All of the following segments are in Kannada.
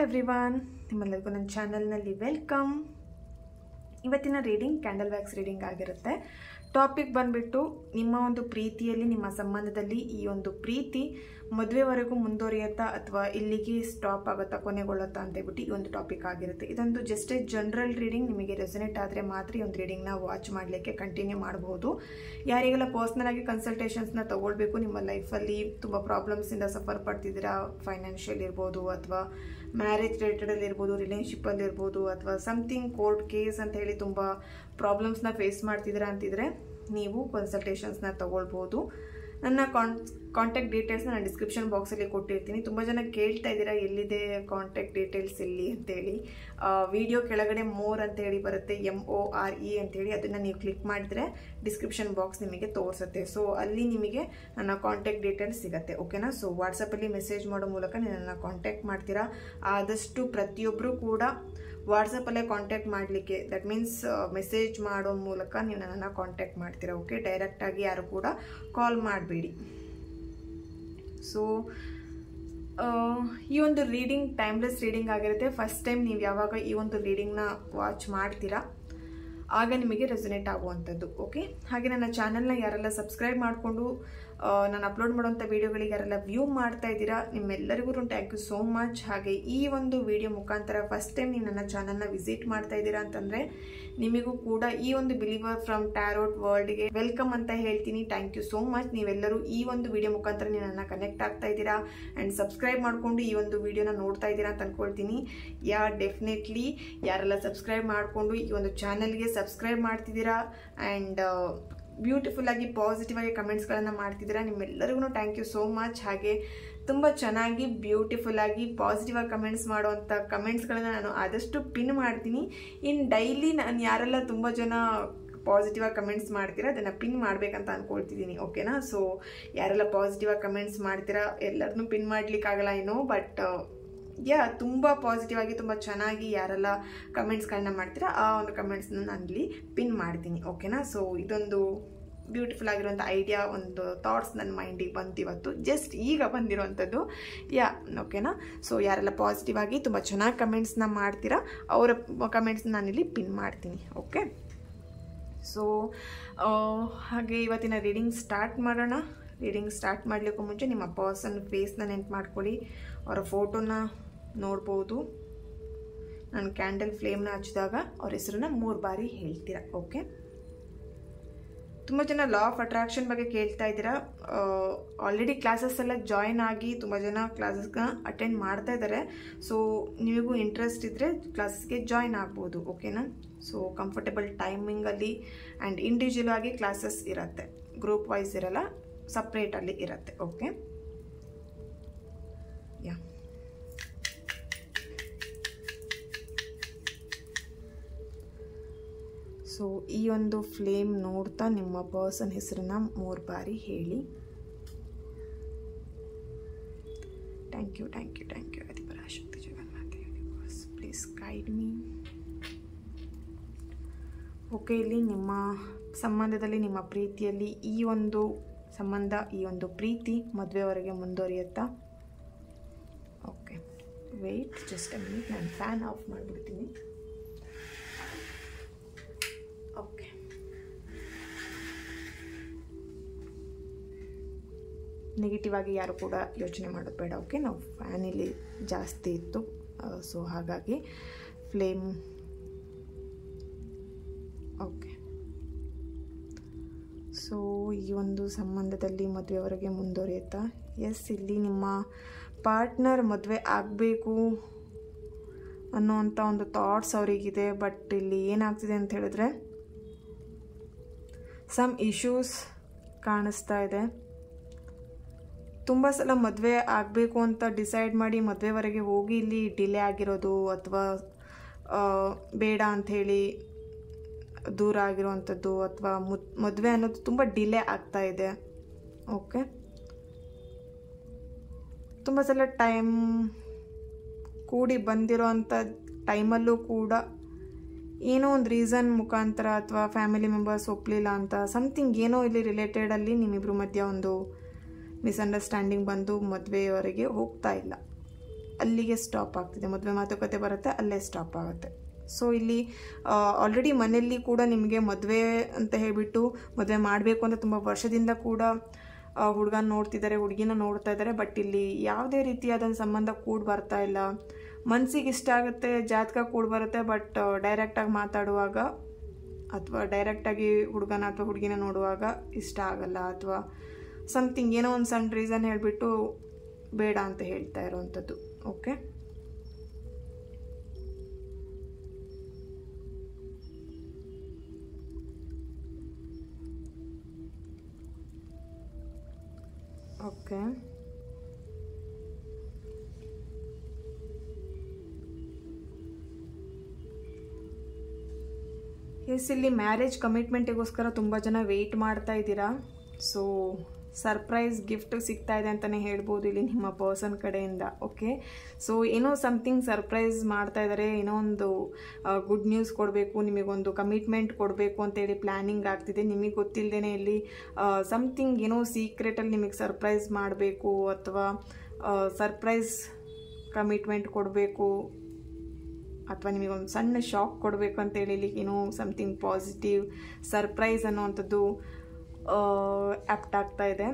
ಎವ್ರಿವಾನ್, ನಿಮ್ಮೆಲ್ಲರಿಗೂ ನನ್ನ ಚಾನಲ್ನಲ್ಲಿ ವೆಲ್ಕಮ್. ಇವತ್ತಿನ ರೀಡಿಂಗ್ ಕ್ಯಾಂಡಲ್ ವ್ಯಾಕ್ಸ್ ರೀಡಿಂಗ್ ಆಗಿರುತ್ತೆ. ಟಾಪಿಕ್ ಬಂದ್ಬಿಟ್ಟು ನಿಮ್ಮ ಒಂದು ಪ್ರೀತಿಯಲ್ಲಿ, ನಿಮ್ಮ ಸಂಬಂಧದಲ್ಲಿ ಈ ಒಂದು ಪ್ರೀತಿ ಮದುವೆವರೆಗೂ ಮುಂದುವರಿಯುತ್ತಾ ಅಥವಾ ಇಲ್ಲಿಗೆ ಸ್ಟಾಪ್ ಆಗುತ್ತಾ, ಕೊನೆಗೊಳ್ಳುತ್ತಾ ಅಂತ ಹೇಳ್ಬಿಟ್ಟು ಈ ಒಂದು ಟಾಪಿಕ್ ಆಗಿರುತ್ತೆ. ಇದೊಂದು ಜಸ್ಟ್ ಎ ಜನರಲ್ ರೀಡಿಂಗ್. ನಿಮಗೆ ರೆಸೊನೇಟ್ ಆದರೆ ಮಾತ್ರ ಈ ಒಂದು ರೀಡಿಂಗ್ನ ವಾಚ್ ಮಾಡಲಿಕ್ಕೆ ಕಂಟಿನ್ಯೂ ಮಾಡಬಹುದು. ಯಾರಿಗೆಲ್ಲ ಪರ್ಸ್ನಲ್ ಆಗಿ ಕನ್ಸಲ್ಟೇಷನ್ಸ್ನ ತಗೊಳ್ಬೇಕು, ನಿಮ್ಮ ಲೈಫಲ್ಲಿ ತುಂಬ ಪ್ರಾಬ್ಲಮ್ಸಿಂದ ಸಫರ್ ಪಡ್ತಿದ್ದೀರಾ, ಫೈನಾನ್ಷಿಯಲ್ ಇರ್ಬೋದು ಅಥವಾ ಮ್ಯಾರೇಜ್ ರಿಲೇಟೆಡಲ್ಲಿ ಇರ್ಬೋದು, ರಿಲೇಷನ್ಶಿಪ್ಪಲ್ಲಿ ಇರ್ಬೋದು ಅಥವಾ ಸಮಥಿಂಗ್ ಕೋರ್ಟ್ ಕೇಸ್ ಅಂತ ಹೇಳಿ ತುಂಬ ಪ್ರಾಬ್ಲಮ್ಸ್ನ ಫೇಸ್ ಮಾಡ್ತಿದ್ದೀರಾ ಅಂತಿದ್ರೆ ನೀವು ಕನ್ಸಲ್ಟೇಷನ್ಸ್ನ ತಗೊಳ್ಬೋದು. ನನ್ನ ಕಾಂಟ್ಯಾಕ್ಟ್ ಡೀಟೇಲ್ಸ್ನ ನಾನು ಡಿಸ್ಕ್ರಿಪ್ಷನ್ ಬಾಕ್ಸಲ್ಲಿ ಕೊಟ್ಟಿರ್ತೀನಿ. ತುಂಬ ಜನ ಕೇಳ್ತಾ ಇದ್ದೀರಾ ಎಲ್ಲಿದೆ ಕಾಂಟ್ಯಾಕ್ಟ್ ಡೀಟೇಲ್ಸ್ ಎಲ್ಲಿ ಅಂತೇಳಿ. ವಿಡಿಯೋ ಕೆಳಗಡೆ ಮೋರ್ ಅಂತೇಳಿ ಬರುತ್ತೆ, MORE ಅಂತೇಳಿ. ಅದನ್ನು ನೀವು ಕ್ಲಿಕ್ ಮಾಡಿದ್ರೆ ಡಿಸ್ಕ್ರಿಪ್ಷನ್ ಬಾಕ್ಸ್ ನಿಮಗೆ ತೋರಿಸುತ್ತೆ. ಸೊ ಅಲ್ಲಿ ನಿಮಗೆ ನನ್ನ ಕಾಂಟ್ಯಾಕ್ಟ್ ಡೀಟೇಲ್ಸ್ ಸಿಗುತ್ತೆ, ಓಕೆನಾ. ಸೊ ವಾಟ್ಸಪ್ಪಲ್ಲಿ ಮೆಸೇಜ್ ಮಾಡೋ ಮೂಲಕ ನನ್ನ ಕಾಂಟ್ಯಾಕ್ಟ್ ಮಾಡ್ತೀರಾ. ಆದಷ್ಟು ಪ್ರತಿಯೊಬ್ಬರು ಕೂಡ ವಾಟ್ಸಪ್ಪಲ್ಲೇ ಕಾಂಟ್ಯಾಕ್ಟ್ ಮಾಡಲಿಕ್ಕೆ, ದಟ್ ಮೀನ್ಸ್ ಮೆಸೇಜ್ ಮಾಡೋ ಮೂಲಕ ನೀವು ನನ್ನನ್ನು ಕಾಂಟ್ಯಾಕ್ಟ್ ಮಾಡ್ತೀರಾ, ಓಕೆ. ಡೈರೆಕ್ಟಾಗಿ ಯಾರು ಕೂಡ ಕಾಲ್ ಮಾಡಬೇಡಿ. ಸೊ ಈ ಒಂದು ರೀಡಿಂಗ್ ಟೈಮ್ಲೆಸ್ ರೀಡಿಂಗ್ ಆಗಿರುತ್ತೆ. ಫಸ್ಟ್ ಟೈಮ್ ನೀವು ಯಾವಾಗ ಈ ಒಂದು ರೀಡಿಂಗ್ನ ವಾಚ್ ಮಾಡ್ತೀರಾ ಆಗ ನಿಮಗೆ ರೆಸೊನೇಟ್ ಆಗುವಂಥದ್ದು, ಓಕೆ. ಹಾಗೆ ನನ್ನ ಚಾನಲ್ನ ಯಾರೆಲ್ಲ ಸಬ್ಸ್ಕ್ರೈಬ್ ಮಾಡಿಕೊಂಡು ನಾನು ಅಪ್ಲೋಡ್ ಮಾಡುವಂಥ ವೀಡಿಯೋಗಳಿಗೆ ಯಾರೆಲ್ಲ ವ್ಯೂ ಮಾಡ್ತಾ ಇದ್ದೀರಾ, ನಿಮ್ಮೆಲ್ಲರಿಗೂ ಥ್ಯಾಂಕ್ ಯು ಸೋ ಮಚ್. ಹಾಗೆ ಈ ಒಂದು ವಿಡಿಯೋ ಮುಖಾಂತರ ಫಸ್ಟ್ ಟೈಮ್ ನೀವು ನನ್ನ ಚಾನಲ್ನ ವಿಸಿಟ್ ಮಾಡ್ತಾ ಇದ್ದೀರಾ ಅಂತಂದರೆ ನಿಮಗೂ ಕೂಡ ಈ ಒಂದು ಬಿಲೀವರ್ ಫ್ರಮ್ ಟ್ಯಾರೋಟ್ ವರ್ಲ್ಡ್ಗೆ ವೆಲ್ಕಮ್ ಅಂತ ಹೇಳ್ತೀನಿ. Thank you so much. ನೀವೆಲ್ಲರೂ ಈ ಒಂದು ವಿಡಿಯೋ ಮುಖಾಂತರ ನೀವು ನನ್ನ ಕನೆಕ್ಟ್ ಆಗ್ತಾ ಇದ್ದೀರಾ ಆ್ಯಂಡ್ ಸಬ್ಸ್ಕ್ರೈಬ್ ಮಾಡಿಕೊಂಡು ಈ ಒಂದು ವಿಡಿಯೋನ ನೋಡ್ತಾ ಇದ್ದೀರಾ ಅಂತ ಅಂದ್ಕೊಳ್ತೀನಿ. ಡೆಫಿನೆಟ್ಲಿ ಯಾರೆಲ್ಲ ಸಬ್ಸ್ಕ್ರೈಬ್ ಮಾಡಿಕೊಂಡು ಈ ಒಂದು ಚಾನಲ್ಗೆ ಸಬ್ಸ್ಕ್ರೈಬ್ ಮಾಡ್ತಿದ್ದೀರಾ ಆ್ಯಂಡ್ ಬ್ಯೂಟಿಫುಲ್ ಆಗಿ ಪಾಸಿಟಿವ್ ಆಗಿ ಕಮೆಂಟ್ಸ್ಗಳನ್ನು ಮಾಡ್ತಿದ್ದೀರಾ, ನಿಮ್ಮೆಲ್ಲರಿಗೂ ಥ್ಯಾಂಕ್ ಯು ಸೋ ಮಚ್. ಹಾಗೆ ತುಂಬ ಚೆನ್ನಾಗಿ ಬ್ಯೂಟಿಫುಲ್ ಆಗಿ ಪಾಸಿಟಿವ್ ಆಗಿ ಕಮೆಂಟ್ಸ್ ಮಾಡುವಂಥ ಕಮೆಂಟ್ಸ್ಗಳನ್ನು ನಾನು ಆದಷ್ಟು ಪಿನ್ ಮಾಡ್ತೀನಿ. ಇನ್ನು ಡೈಲಿ ನಾನು ಯಾರೆಲ್ಲ ತುಂಬ ಜನ ಪಾಸಿಟಿವ್ ಆಗಿ ಕಮೆಂಟ್ಸ್ ಮಾಡ್ತೀರಾ ಅದನ್ನು ಪಿನ್ ಮಾಡಬೇಕಂತ ಅಂದ್ಕೊಳ್ತಿದ್ದೀನಿ, ಓಕೆನಾ. ಸೊ ಯಾರೆಲ್ಲ ಪಾಸಿಟಿವ್ ಆಗಿ ಕಮೆಂಟ್ಸ್ ಮಾಡ್ತೀರಾ ಎಲ್ಲರನ್ನೂ ಪಿನ್ ಮಾಡಲಿಕ್ಕಾಗಲ್ಲ ಏನೋ, ಬಟ್ ತುಂಬ ಪಾಸಿಟಿವ್ ಆಗಿ ತುಂಬ ಚೆನ್ನಾಗಿ ಯಾರೆಲ್ಲ ಕಮೆಂಟ್ಸ್ಗಳನ್ನ ಮಾಡ್ತೀರಾ ಆ ಒಂದು ಕಮೆಂಟ್ಸ್ನ ನಾನು ಇಲ್ಲಿ ಪಿನ್ ಮಾಡ್ತೀನಿ, ಓಕೆನಾ. ಸೊ ಇದೊಂದು ಬ್ಯೂಟಿಫುಲ್ ಆಗಿರುವಂಥ ಐಡಿಯಾ, ಒಂದು ಥಾಟ್ಸ್ ನನ್ನ ಮೈಂಡಿಗೆ ಬಂದಿವತ್ತು, ಜಸ್ಟ್ ಈಗ ಬಂದಿರುವಂಥದ್ದು, ಓಕೆನಾ. ಸೊ ಯಾರೆಲ್ಲ ಪಾಸಿಟಿವ್ ಆಗಿ ತುಂಬ ಚೆನ್ನಾಗಿ ಕಮೆಂಟ್ಸ್ನ ಮಾಡ್ತೀರಾ ಅವರ ಕಮೆಂಟ್ಸ್ನ ನಾನಿಲ್ಲಿ ಪಿನ್ ಮಾಡ್ತೀನಿ, ಓಕೆ. ಸೊ ಹಾಗೆ ಇವತ್ತಿನ ರೀಡಿಂಗ್ ಸ್ಟಾರ್ಟ್ ಮಾಡೋಣ. ರೀಡಿಂಗ್ ಸ್ಟಾರ್ಟ್ ಮಾಡಲಿಕ್ಕೂ ಮುಂಚೆ ನಿಮ್ಮ ಪರ್ಸನ್ ಫೇಸ್ನ ನೆನ್ಪು ಮಾಡ್ಕೊಳ್ಳಿ, ಅವರ ಫೋಟೋನ ನೋಡ್ಬೋದು. ನಾನು ಕ್ಯಾಂಡಲ್ ಫ್ಲೇಮ್ನ ಹಚ್ಚಿದಾಗ ಅವ್ರ ಹೆಸರನ್ನ 3 ಬಾರಿ ಹೇಳ್ತೀರಾ, ಓಕೆ. ತುಂಬ ಜನ ಲಾ ಆಫ್ ಅಟ್ರಾಕ್ಷನ್ ಬಗ್ಗೆ ಕೇಳ್ತಾ ಇದ್ದೀರಾ. ಆಲ್ರೆಡಿ ಕ್ಲಾಸಸ್ ಎಲ್ಲ ಜಾಯಿನ್ ಆಗಿ ತುಂಬ ಜನ ಕ್ಲಾಸಸ್ನ ಅಟೆಂಡ್ ಮಾಡ್ತಾ ಇದ್ದಾರೆ. ಸೊ ನಿಮಗೂ ಇಂಟ್ರೆಸ್ಟ್ ಇದ್ದರೆ ಕ್ಲಾಸಸ್ಗೆ ಜಾಯಿನ್ ಆಗ್ಬೋದು, ಓಕೆನಾ. ಸೊ ಕಂಫರ್ಟೇಬಲ್ ಟೈಮಿಂಗಲ್ಲಿ ಆ್ಯಂಡ್ ಇಂಡಿವಿಜುವಲ್ ಆಗಿ ಕ್ಲಾಸಸ್ ಇರುತ್ತೆ, ಗ್ರೂಪ್ ವೈಸ್ ಇರಲ್ಲ, ಸಪ್ರೇಟಲ್ಲಿ ಇರುತ್ತೆ, ಓಕೆ. ಸೊ ಈ ಒಂದು ಫ್ಲೇಮ್ ನೋಡ್ತಾ ನಿಮ್ಮ ಪರ್ಸನ್ ಹೆಸರನ್ನ 3 ಬಾರಿ ಹೇಳಿ. Thank you thank you thank you Adiparashakti Jaganmate universe, please guide me. Okay, ಇಲ್ಲಿ ನಿಮ್ಮ ಸಂಬಂಧದಲ್ಲಿ, ನಿಮ್ಮ ಪ್ರೀತಿಯಲ್ಲಿ ಈ ಒಂದು ಸಂಬಂಧ, ಈ ಒಂದು ಪ್ರೀತಿ ಮದುವೆವರೆಗೆ ಮುಂದುವರಿಯುತ್ತಾ? Okay, wait just a minute, ನಾನು ಫ್ಯಾನ್ ಆಫ್ ಮಾಡಿಬಿಡ್ತೀನಿ. ಓಕೆ, ನೆಗೆಟಿವ್ ಆಗಿ ಯಾರು ಕೂಡ ಯೋಚನೆ ಮಾಡೋದು ಬೇಡ, ಓಕೆ. ನಾವು ಫ್ಯಾನ್ ಇಲ್ಲಿ ಜಾಸ್ತಿ ಇತ್ತು, ಸೊ ಹಾಗಾಗಿ ಫ್ಲೇಮ್, ಓಕೆ. ಸೊ ಈ ಒಂದು ಸಂಬಂಧದಲ್ಲಿ ಮದುವೆವರೆಗೆ ಮುಂದುವರಿಯುತ್ತಾ? ಎಸ್, ಇಲ್ಲಿ ನಿಮ್ಮ ಪಾರ್ಟ್ನರ್ ಮದುವೆ ಆಗಬೇಕು ಅನ್ನೋವಂಥ ಒಂದು ಥಾಟ್ಸ್ ಅವರಿಗಿದೆ. ಬಟ್ ಇಲ್ಲಿ ಏನಾಗ್ತಿದೆ ಅಂತ ಹೇಳಿದ್ರೆ ಸಮ್ ಇಶ್ಯೂಸ್ ಕಾಣಿಸ್ತಾ ಇದೆ. ತುಂಬ ಸಲ ಮದುವೆ ಆಗಬೇಕು ಅಂತ ಡಿಸೈಡ್ ಮಾಡಿ ಮದುವೆವರೆಗೆ ಹೋಗಿ ಇಲ್ಲಿ ಡಿಲೇ ಆಗಿರೋದು ಅಥವಾ ಬೇಡ ಅಂಥೇಳಿ ದೂರ ಆಗಿರುವಂಥದ್ದು ಅಥವಾ ಮದುವೆ ಅನ್ನೋದು ತುಂಬ ಡಿಲೇ ಆಗ್ತಾ ಇದೆ, ಓಕೆ. ತುಂಬ ಸಲ ಟೈಮ್ ಕೂಡಿ ಬಂದಿರೋ ಅಂಥ ಟೈಮಲ್ಲೂ ಕೂಡ ಏನೋ ಒಂದು ರೀಸನ್ ಮುಖಾಂತರ ಅಥವಾ ಫ್ಯಾಮಿಲಿ ಮೆಂಬರ್ಸ್ ಒಪ್ಪಲಿಲ್ಲ ಅಂತ ಸಮಥಿಂಗ್ ಏನೋ ಇಲ್ಲಿ ರಿಲೇಟೆಡಲ್ಲಿ ನಿಮ್ಮಿಬ್ಬರ ಮಧ್ಯೆ ಒಂದು ಮಿಸ್ಅಂಡರ್ಸ್ಟ್ಯಾಂಡಿಂಗ್ ಬಂದು ಮದುವೆಯವರೆಗೆ ಹೋಗ್ತಾ ಇಲ್ಲ. ಅಲ್ಲಿಗೆ ಸ್ಟಾಪ್ ಆಗ್ತಿದೆ. ಮದುವೆ ಮಾತುಕತೆ ಬರುತ್ತೆ, ಅಲ್ಲೇ ಸ್ಟಾಪ್ ಆಗುತ್ತೆ. ಸೊ ಇಲ್ಲಿ ಆಲ್ರೆಡಿ ಮನೆಯಲ್ಲಿ ಕೂಡ ನಿಮಗೆ ಮದುವೆ ಅಂತ ಹೇಳಿಬಿಟ್ಟು ಮದುವೆ ಮಾಡಬೇಕು ಅಂತ ತುಂಬ ವರ್ಷದಿಂದ ಕೂಡ ಹುಡುಗನ ನೋಡ್ತಿದ್ದಾರೆ, ಹುಡುಗಿನ ನೋಡ್ತಾ ಇದ್ದಾರೆ. ಬಟ್ ಇಲ್ಲಿ ಯಾವುದೇ ರೀತಿಯಾದ ಸಂಬಂಧ ಕೂಡಿ ಬರ್ತಾ ಇಲ್ಲ. ಮನಸ್ಸಿಗೆ ಇಷ್ಟ ಆಗುತ್ತೆ, ಜಾತಕ ಕೂಡಿ ಬರುತ್ತೆ, ಬಟ್ ಡೈರೆಕ್ಟಾಗಿ ಮಾತಾಡುವಾಗ ಅಥವಾ ಡೈರೆಕ್ಟಾಗಿ ಹುಡುಗನ ಅಥವಾ ಹುಡುಗಿನ ನೋಡುವಾಗ ಇಷ್ಟ ಆಗಲ್ಲ, ಅಥವಾ ಸಮಥಿಂಗ್ ಏನೋ ಒಂದು ಸಣ್ಣ ರೀಸನ್ ಹೇಳಿಬಿಟ್ಟು ಬೇಡ ಅಂತ ಹೇಳ್ತಾ ಇರೋವಂಥದ್ದು. ಓಕೆ, ಓಕೆ, ಎಸ್, ಇಲ್ಲಿ ಮ್ಯಾರೇಜ್ ಕಮಿಟ್ಮೆಂಟಿಗೋಸ್ಕರ ತುಂಬ ಜನ ವೆಯ್ಟ್ ಮಾಡ್ತಾ ಇದ್ದೀರಾ. ಸೊ ಸರ್ಪ್ರೈಸ್ ಗಿಫ್ಟ್ ಸಿಗ್ತಾ ಇದೆ ಅಂತಲೇ ಹೇಳ್ಬೋದು ಇಲ್ಲಿ ನಿಮ್ಮ ಪರ್ಸನ್ ಕಡೆಯಿಂದ. ಓಕೆ, ಸೊ ಏನೋ ಸಮಥಿಂಗ್ ಸರ್ಪ್ರೈಸ್ ಮಾಡ್ತಾ ಇದ್ದಾರೆ, ಏನೋ ಒಂದು ಗುಡ್ ನ್ಯೂಸ್ ಕೊಡಬೇಕು, ನಿಮಗೊಂದು ಕಮಿಟ್ಮೆಂಟ್ ಕೊಡಬೇಕು ಅಂತೇಳಿ ಪ್ಲ್ಯಾನಿಂಗ್ ಆಗ್ತಿದೆ. ನಿಮಗೆ ಗೊತ್ತಿಲ್ಲದೇ ಇಲ್ಲಿ ಸಮಥಿಂಗ್ ಏನೋ ಸೀಕ್ರೆಟಲ್ಲಿ ನಿಮಗೆ ಸರ್ಪ್ರೈಸ್ ಮಾಡಬೇಕು ಅಥವಾ ಸರ್ಪ್ರೈಸ್ ಕಮಿಟ್ಮೆಂಟ್ ಕೊಡಬೇಕು ಅಥವಾ ನಿಮಗೊಂದು ಸಣ್ಣ ಶಾಕ್ ಕೊಡಬೇಕು ಅಂತೇಳಿ ಇಲ್ಲಿ ಏನೋ ಸಮಥಿಂಗ್ ಪಾಸಿಟಿವ್ ಸರ್ಪ್ರೈಸ್ ಅನ್ನೋವಂಥದ್ದು ಆ್ಯಪ್ಟ್ ಆಗ್ತಾ ಇದೆ.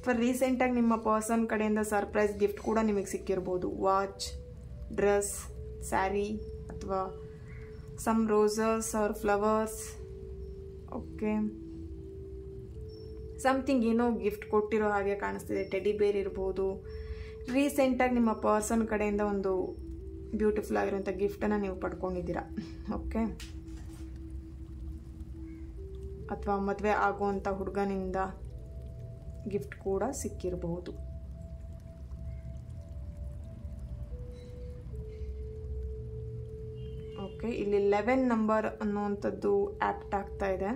ಫಾರ್ ರೀಸೆಂಟಾಗಿ ನಿಮ್ಮ ಪರ್ಸನ್ ಕಡೆಯಿಂದ ಸರ್ಪ್ರೈಸ್ ಗಿಫ್ಟ್ ಕೂಡ ನಿಮಗೆ ಸಿಕ್ಕಿರ್ಬೋದು. ವಾಚ್, ಡ್ರೆಸ್, ಸ್ಯಾರಿ ಅಥವಾ some roses or flowers. Okay, something ಏನೋ ಗಿಫ್ಟ್ ಕೊಟ್ಟಿರೋ ಹಾಗೆ ಕಾಣಿಸ್ತಿದೆ. ಟೆಡಿ ಬೇರ್ ಇರ್ಬೋದು. ರೀಸೆಂಟಾಗಿ ನಿಮ್ಮ ಪರ್ಸನ್ ಕಡೆಯಿಂದ ಒಂದು ಬ್ಯೂಟಿಫುಲ್ ಆಗಿರುವಂಥ ಗಿಫ್ಟನ್ನು ನೀವು ಪಡ್ಕೊಂಡಿದ್ದೀರಾ. ಓಕೆ, ಅಥವಾ ಮದುವೆ ಆಗುವಂಥ ಹುಡುಗನಿಂದ ಗಿಫ್ಟ್ ಕೂಡ ಸಿಕ್ಕಿರಬಹುದು. ಓಕೆ, ಇಲ್ಲಿ 11 ನಂಬರ್ ಅನ್ನುವಂಥದ್ದು ಆ್ಯಪ್ಟ್ ಆಗ್ತಾ ಇದೆ.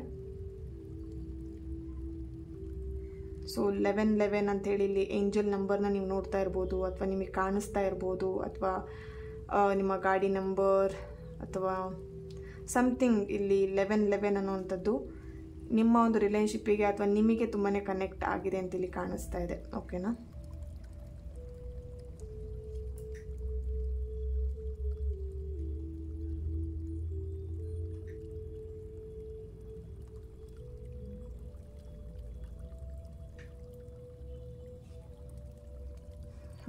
ಸೊ 1111 ಅಂಥೇಳಿ ಇಲ್ಲಿ ಏಂಜಲ್ ನಂಬರ್ನ ನೀವು ನೋಡ್ತಾ ಇರ್ಬೋದು, ಅಥವಾ ನಿಮಗೆ ಕಾಣಿಸ್ತಾ ಇರ್ಬೋದು, ಅಥವಾ ನಿಮ್ಮ ಗಾಡಿ ನಂಬರ್ ಅಥವಾ ಸಮಥಿಂಗ್. ಇಲ್ಲಿ 1111 ಅನ್ನುವಂಥದ್ದು ನಿಮ್ಮ ಒಂದು ರಿಲೇಶನ್ಶಿಪ್ಪಿಗೆ ಅಥವಾ ನಿಮಗೆ ತುಂಬಾ ಕನೆಕ್ಟ್ ಆಗಿದೆ ಅಂತ ಇಲ್ಲಿ ಕಾಣಿಸ್ತಾ ಇದೆ. ಓಕೆನಾ?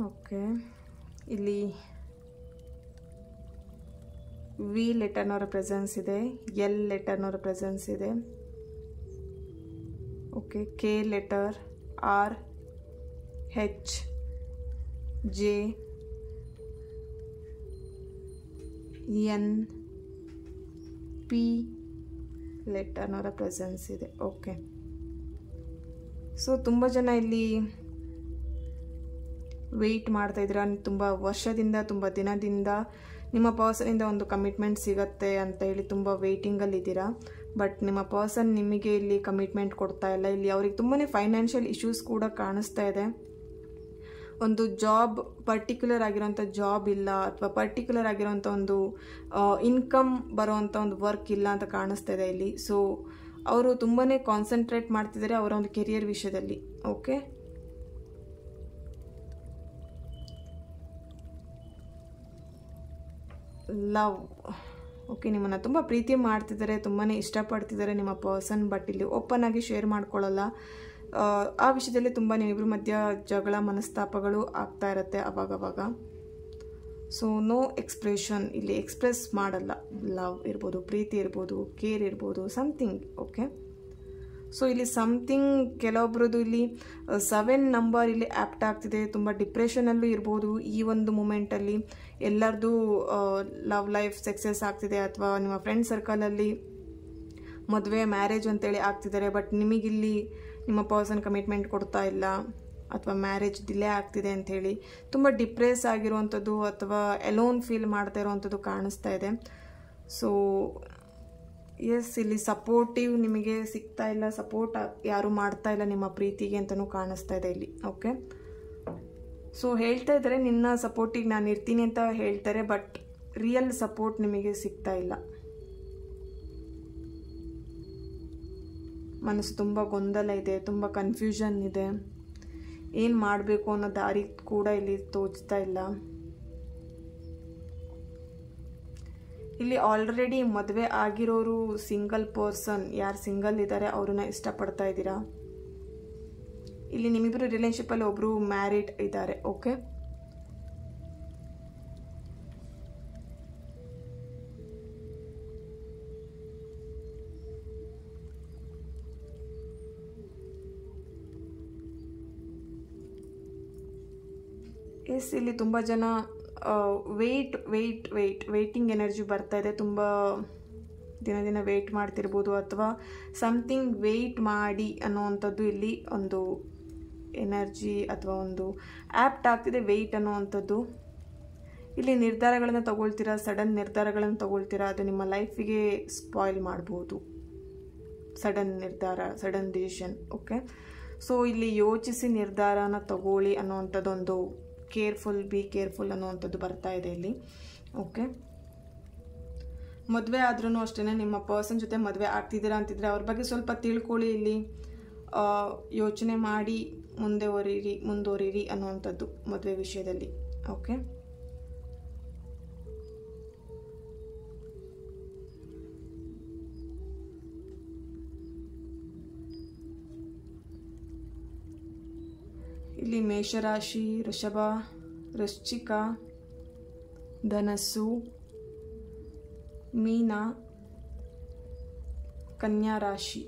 ಓಕೆ, ಇಲ್ಲಿ ವಿ ಲೆಟರ್ನವರ ಪ್ರೆಸೆನ್ಸ್ ಇದೆ, ಎಲ್ ಲೆಟರ್ನವರ ಪ್ರೆಸೆನ್ಸ್ ಇದೆ. ಓಕೆ, ಕೆ ಲೆಟರ್, ಆರ್, ಹೆಚ್, ಜೆ, ಎನ್, ಪಿ ಲೆಟರ್ನವರ ಪ್ರೆಸೆನ್ಸ್ ಇದೆ. ಓಕೆ, ಸೊ ತುಂಬ ಜನ ಇಲ್ಲಿ ವೆಯ್ಟ್ ಮಾಡ್ತಾ ಇದ್ದೀರಾ. ತುಂಬ ವರ್ಷದಿಂದ, ತುಂಬ ದಿನದಿಂದ ನಿಮ್ಮ ಪರ್ಸನಿಂದ ಒಂದು ಕಮಿಟ್ಮೆಂಟ್ ಸಿಗತ್ತೆ ಅಂತ ಹೇಳಿ ತುಂಬ ವೆಯ್ಟಿಂಗಲ್ಲಿದ್ದೀರಾ. ಬಟ್ ನಿಮ್ಮ ಪರ್ಸನ್ ನಿಮಗೆ ಇಲ್ಲಿ ಕಮಿಟ್ಮೆಂಟ್ ಕೊಡ್ತಾ ಇಲ್ಲ. ಇಲ್ಲಿ ಅವ್ರಿಗೆ ತುಂಬಾ ಫೈನಾನ್ಷಿಯಲ್ ಇಶ್ಯೂಸ್ ಕೂಡ ಕಾಣಿಸ್ತಾ ಇದೆ. ಒಂದು ಜಾಬ್, ಪರ್ಟಿಕ್ಯುಲರ್ ಆಗಿರೋಂಥ ಜಾಬ್ ಇಲ್ಲ, ಅಥವಾ ಪರ್ಟಿಕ್ಯುಲರ್ ಆಗಿರೋಂಥ ಒಂದು ಇನ್ಕಮ್ ಬರೋವಂಥ ಒಂದು ವರ್ಕ್ ಇಲ್ಲ ಅಂತ ಕಾಣಿಸ್ತಾ ಇದೆ ಇಲ್ಲಿ. ಸೊ ಅವರು ತುಂಬಾ ಕಾನ್ಸಂಟ್ರೇಟ್ ಮಾಡ್ತಿದ್ದಾರೆ ಅವರ ಒಂದು ಕೆರಿಯರ್ ವಿಷಯದಲ್ಲಿ. Okay, love. ಓಕೆ, ನಿಮ್ಮನ್ನು ತುಂಬ ಪ್ರೀತಿ ಮಾಡ್ತಿದ್ದಾರೆ, ತುಂಬಾ ಇಷ್ಟಪಡ್ತಿದ್ದಾರೆ ನಿಮ್ಮ ಪರ್ಸನ್. ಬಟ್ ಇಲ್ಲಿ ಓಪನ್ ಆಗಿ ಶೇರ್ ಮಾಡ್ಕೊಳ್ಳಲ್ಲ. ಆ ವಿಷಯದಲ್ಲಿ ತುಂಬ ನಿಮ್ಮಿಬ್ಬರ ಮಧ್ಯ ಜಗಳ, ಮನಸ್ತಾಪಗಳು ಆಗ್ತಾ ಇರುತ್ತೆ ಅವಾಗವಾಗ. ಸೊ ನೋ ಎಕ್ಸ್ಪ್ರೆಷನ್, ಇಲ್ಲಿ ಎಕ್ಸ್ಪ್ರೆಸ್ ಮಾಡಲ್ಲ. ಲವ್ ಇರ್ಬೋದು, ಪ್ರೀತಿ ಇರ್ಬೋದು, ಕೇರ್ ಇರ್ಬೋದು, ಸಮಥಿಂಗ್. ಓಕೆ, ಸೊ ಇಲ್ಲಿ ಸಮಥಿಂಗ್ ಕೆಲವೊಬ್ರದ್ದು ಇಲ್ಲಿ 7 ನಂಬರ್ ಇಲ್ಲಿ ಆ್ಯಪ್ಟ್ ಆಗ್ತಿದೆ. ತುಂಬ ಡಿಪ್ರೆಷನಲ್ಲೂ ಇರ್ಬೋದು ಈ ಒಂದು ಮೂಮೆಂಟಲ್ಲಿ. ಎಲ್ಲರದ್ದು ಲವ್ ಲೈಫ್ ಸಕ್ಸಸ್ ಆಗ್ತಿದೆ, ಅಥವಾ ನಿಮ್ಮ ಫ್ರೆಂಡ್ ಸರ್ಕಲಲ್ಲಿ ಮದುವೆ, ಮ್ಯಾರೇಜ್ ಅಂತೇಳಿ ಆಗ್ತಿದ್ದಾರೆ. ಬಟ್ ನಿಮಗಿಲ್ಲಿ ನಿಮ್ಮ ಪರ್ಸನ್ ಕಮಿಟ್ಮೆಂಟ್ ಕೊಡ್ತಾ ಇಲ್ಲ, ಅಥವಾ ಮ್ಯಾರೇಜ್ ಡಿಲೇ ಆಗ್ತಿದೆ ಅಂಥೇಳಿ ತುಂಬ ಡಿಪ್ರೆಸ್ ಆಗಿರುವಂಥದ್ದು ಅಥವಾ ಎಲೋನ್ ಫೀಲ್ ಮಾಡ್ತಾ ಇರೋವಂಥದ್ದು ಕಾಣಿಸ್ತಾ ಇದೆ. ಸೊ ಎಸ್, ಇಲ್ಲಿ ಸಪೋರ್ಟಿವ್ ನಿಮಗೆ ಸಿಗ್ತಾ ಇಲ್ಲ, ಸಪೋರ್ಟ್ ಯಾರು ಮಾಡ್ತಾ ಇಲ್ಲ ನಿಮ್ಮ ಪ್ರೀತಿಗೆ ಅಂತಲೂ ಕಾಣಿಸ್ತಾ ಇದೆ ಇಲ್ಲಿ. ಓಕೆ, ಸೊ ಹೇಳ್ತಾ ಇದ್ದಾರೆ ನಿನ್ನ ಸಪೋರ್ಟಿಗೆ ನಾನು ಇರ್ತೀನಿ ಅಂತ ಹೇಳ್ತಾರೆ. ಬಟ್ ರಿಯಲ್ ಸಪೋರ್ಟ್ ನಿಮಗೆ ಸಿಗ್ತಾ ಇಲ್ಲ. ಮನಸ್ಸು ತುಂಬ ಗೊಂದಲ ಇದೆ, ತುಂಬ ಕನ್ಫ್ಯೂಷನ್ ಇದೆ. ಏನು ಮಾಡಬೇಕು ಅನ್ನೋ ದಾರಿ ಕೂಡ ಇಲ್ಲಿ ತೋಚ್ತಾ ಇಲ್ಲ. ಇಲ್ಲಿ ಆಲ್ರೆಡಿ ಮದುವೆ ಆಗಿರೋರು ಸಿಂಗಲ್ ಪರ್ಸನ್, ಯಾರು ಸಿಂಗಲ್ ಇದ್ದಾರೆ ಅವ್ರನ್ನ ಇಷ್ಟಪಡ್ತಾ ಇದ್ದೀರಾ. ಇಲ್ಲಿ ನಿಮ್ಮಿಬ್ಬರು ರಿಲೇಶನ್ಶಿಪ್ಪಲ್ಲಿ ಒಬ್ಬರು ಮ್ಯಾರಿಡ್ ಇದ್ದಾರೆ. ಓಕೆ, ಎಸ್, ಇಲ್ಲಿ ತುಂಬ ಜನ ವೇಟಿಂಗ್ ಎನರ್ಜಿ ಬರ್ತಾ ಇದೆ. ತುಂಬ ದಿನ ವೆಯ್ಟ್ ಮಾಡ್ತಿರ್ಬೋದು, ಅಥವಾ ಸಮಥಿಂಗ್ ವೆಯ್ಟ್ ಮಾಡಿ ಅನ್ನೋವಂಥದ್ದು ಇಲ್ಲಿ ಒಂದು ಎನರ್ಜಿ ಅಥವಾ ಒಂದು ಆ್ಯಪ್ಟ್ ಆಗ್ತಿದೆ. ವೆಯ್ಟ್ ಅನ್ನೋವಂಥದ್ದು ಇಲ್ಲಿ ನಿರ್ಧಾರಗಳನ್ನು ತಗೊಳ್ತೀರಾ, ಸಡನ್ ನಿರ್ಧಾರಗಳನ್ನು ತಗೊಳ್ತೀರಾ, ಅದು ನಿಮ್ಮ ಲೈಫಿಗೆ ಸ್ಪಾಯ್ಲ್ ಮಾಡ್ಬೋದು. ಸಡನ್ ನಿರ್ಧಾರ, ಸಡನ್ ಡಿಸಿಷನ್. ಓಕೆ, ಸೊ ಇಲ್ಲಿ ಯೋಚಿಸಿ ನಿರ್ಧಾರನ ತಗೊಳ್ಳಿ ಅನ್ನೋವಂಥದ್ದೊಂದು ಬಿ ಕೇರ್ಫುಲ್ ಅನ್ನೋವಂಥದ್ದು ಬರ್ತಾ ಇದೆ ಇಲ್ಲಿ. ಓಕೆ, ಮದುವೆ ಆದ್ರೂ ಅಷ್ಟೇ, ನಿಮ್ಮ ಪರ್ಸನ್ ಜೊತೆ ಮದುವೆ ಆಗ್ತಿದ್ದೀರಾ ಅಂತಿದ್ರೆ ಅವ್ರ ಬಗ್ಗೆ ಸ್ವಲ್ಪ ತಿಳ್ಕೊಳ್ಳಿ. ಇಲ್ಲಿ ಯೋಚನೆ ಮಾಡಿ ಮುಂದುವರಿರಿ ಅನ್ನುವಂಥದ್ದು ಮದುವೆ ವಿಷಯದಲ್ಲಿ. ಓಕೆ, ಇಲ್ಲಿ ಮೇಷರಾಶಿ, ವೃಶ್ಚಿಕ, ಧನಸ್ಸು, ಮೀನ, ಕನ್ಯಾ ರಾಶಿ,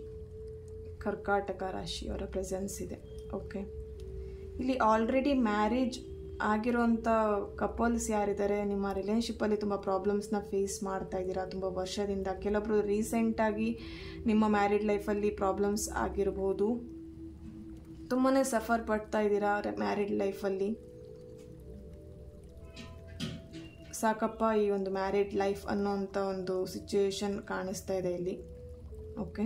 ಕರ್ಕಾಟಕ ರಾಶಿ ಅವರ ಪ್ರೆಸೆನ್ಸ್ ಇದೆ. ಓಕೆ, ಇಲ್ಲಿ ಆಲ್ರೆಡಿ ಮ್ಯಾರೇಜ್ ಆಗಿರೋಂಥ ಕಪಲ್ಸ್ ಯಾರಿದ್ದಾರೆ, ನಿಮ್ಮ ರಿಲೇಶನ್ಶಿಪ್ಪಲ್ಲಿ ತುಂಬ ಪ್ರಾಬ್ಲಮ್ಸ್ನ ಫೇಸ್ ಮಾಡ್ತಾ ಇದ್ದೀರಾ ತುಂಬ ವರ್ಷದಿಂದ. ಕೆಲವೊಬ್ರು ರೀಸೆಂಟಾಗಿ ನಿಮ್ಮ ಮ್ಯಾರಿಡ್ ಲೈಫಲ್ಲಿ ಪ್ರಾಬ್ಲಮ್ಸ್ ಆಗಿರ್ಬೋದು, ತುಂಬಾ ಸಫರ್ ಪಡ್ತಾ ಇದ್ದೀರಾ ಮ್ಯಾರಿಡ್ ಲೈಫಲ್ಲಿ. ಸಾಕಪ್ಪ ಈ ಒಂದು ಮ್ಯಾರಿಡ್ ಲೈಫ್ ಅನ್ನೋಂಥ ಒಂದು ಸಿಚುವೇಶನ್ ಕಾಣಿಸ್ತಾ ಇದೆ ಇಲ್ಲಿ. ಓಕೆ,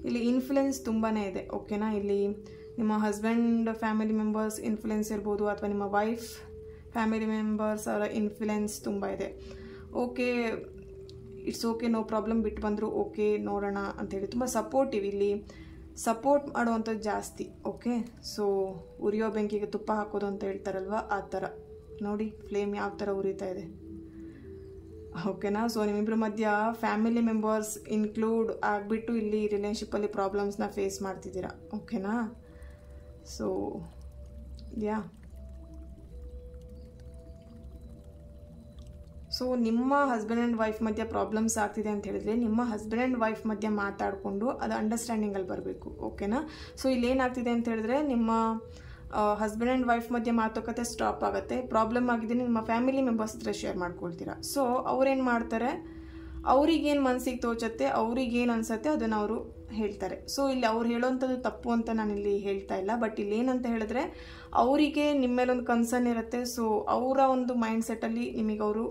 ಇಲ್ಲಿ ಇನ್ಫ್ಲುಯೆನ್ಸ್ ತುಂಬಾ ಇದೆ. ಓಕೆನಾ, ಇಲ್ಲಿ ನಿಮ್ಮ ಹಸ್ಬೆಂಡ್ ಫ್ಯಾಮಿಲಿ ಮೆಂಬರ್ಸ್ ಇನ್ಫ್ಲುಯೆನ್ಸ್ ಇರ್ಬೋದು, ಅಥವಾ ನಿಮ್ಮ ವೈಫ್ ಫ್ಯಾಮಿಲಿ ಮೆಂಬರ್ಸ್ ಅವರ ಇನ್ಫ್ಲುಯೆನ್ಸ್ ತುಂಬ ಇದೆ. Okay, it's okay, no problem, ಬಿಟ್ಟು ಬಂದರು, ಓಕೆ ನೋಡೋಣ ಅಂಥೇಳಿ ತುಂಬ ಸಪೋರ್ಟಿವ್, ಇಲ್ಲಿ ಸಪೋರ್ಟ್ ಮಾಡುವಂಥದ್ದು ಜಾಸ್ತಿ. ಓಕೆ, ಸೊ ಉರಿಯೋ ಬೆಂಕಿಗೆ ತುಪ್ಪ ಹಾಕೋದು ಅಂತ ಹೇಳ್ತಾರಲ್ವ, ಆ ಥರ ನೋಡಿ ಫ್ಲೇಮ್ ಯಾವ ಥರ ಉರಿತಾ ಇದೆ. ಓಕೆನಾ, ಸೊ ನಿಮ್ಮಿಬ್ಬರ ಮಧ್ಯ ಫ್ಯಾಮಿಲಿ ಮೆಂಬರ್ಸ್ ಇನ್ಕ್ಲೂಡ್ ಆಗಿಬಿಟ್ಟು ಇಲ್ಲಿ ರಿಲೇಶನ್ಶಿಪ್ಪಲ್ಲಿ ಪ್ರಾಬ್ಲಮ್ಸ್ನ ಫೇಸ್ ಮಾಡ್ತಿದ್ದೀರಾ. ಓಕೆನಾ, ಸೊ ಯಾ, ಸೊ ನಿಮ್ಮ ಹಸ್ಬೆಂಡ್ ಆ್ಯಂಡ್ ವೈಫ್ ಮಧ್ಯೆ ಪ್ರಾಬ್ಲಮ್ಸ್ ಆಗ್ತಿದೆ ಅಂತ ಹೇಳಿದ್ರೆ ನಿಮ್ಮ ಹಸ್ಬೆಂಡ್ ಆ್ಯಂಡ್ ವೈಫ್ ಮಧ್ಯೆ ಮಾತಾಡಿಕೊಂಡು ಅದು ಅಂಡರ್ಸ್ಟ್ಯಾಂಡಿಂಗಲ್ಲಿ ಬರಬೇಕು. ಓಕೆನಾ, ಸೊ ಇಲ್ಲಿ ಏನಾಗ್ತಿದೆ ಅಂತ ಹೇಳಿದ್ರೆ ನಿಮ್ಮ ಹಸ್ಬೆಂಡ್ ಆ್ಯಂಡ್ ವೈಫ್ ಮಧ್ಯೆ ಮಾತುಕತೆ ಸ್ಟಾಪ್ ಆಗುತ್ತೆ. ಪ್ರಾಬ್ಲಮ್ ಆಗಿದೆ ನಿಮ್ಮ ಫ್ಯಾಮಿಲಿ ಮೆಂಬರ್ಸ್ ಹತ್ರ ಶೇರ್ ಮಾಡ್ಕೊಳ್ತೀರಾ. ಸೊ ಅವ್ರೇನು ಮಾಡ್ತಾರೆ, ಅವ್ರಿಗೇನು ಮನಸ್ಸಿಗೆ ತೋಚತ್ತೆ, ಅವ್ರಿಗೇನು ಅನಿಸುತ್ತೆ ಅದನ್ನು ಅವರು ಹೇಳ್ತಾರೆ. ಸೊ ಇಲ್ಲಿ ಅವ್ರು ಹೇಳೋವಂಥದ್ದು ತಪ್ಪು ಅಂತ ನಾನಿಲ್ಲಿ ಹೇಳ್ತಾ ಇಲ್ಲ, ಬಟ್ ಇಲ್ಲಿ ಏನಂತ ಹೇಳಿದ್ರೆ ಅವರಿಗೆ ನಿಮ್ಮ ಮೇಲೊಂದು ಕನ್ಸರ್ನ್ ಇರುತ್ತೆ. ಸೊ ಅವರ ಒಂದು ಮೈಂಡ್ ಸೆಟ್ಟಲ್ಲಿ ನಿಮಗೆ ಅವರು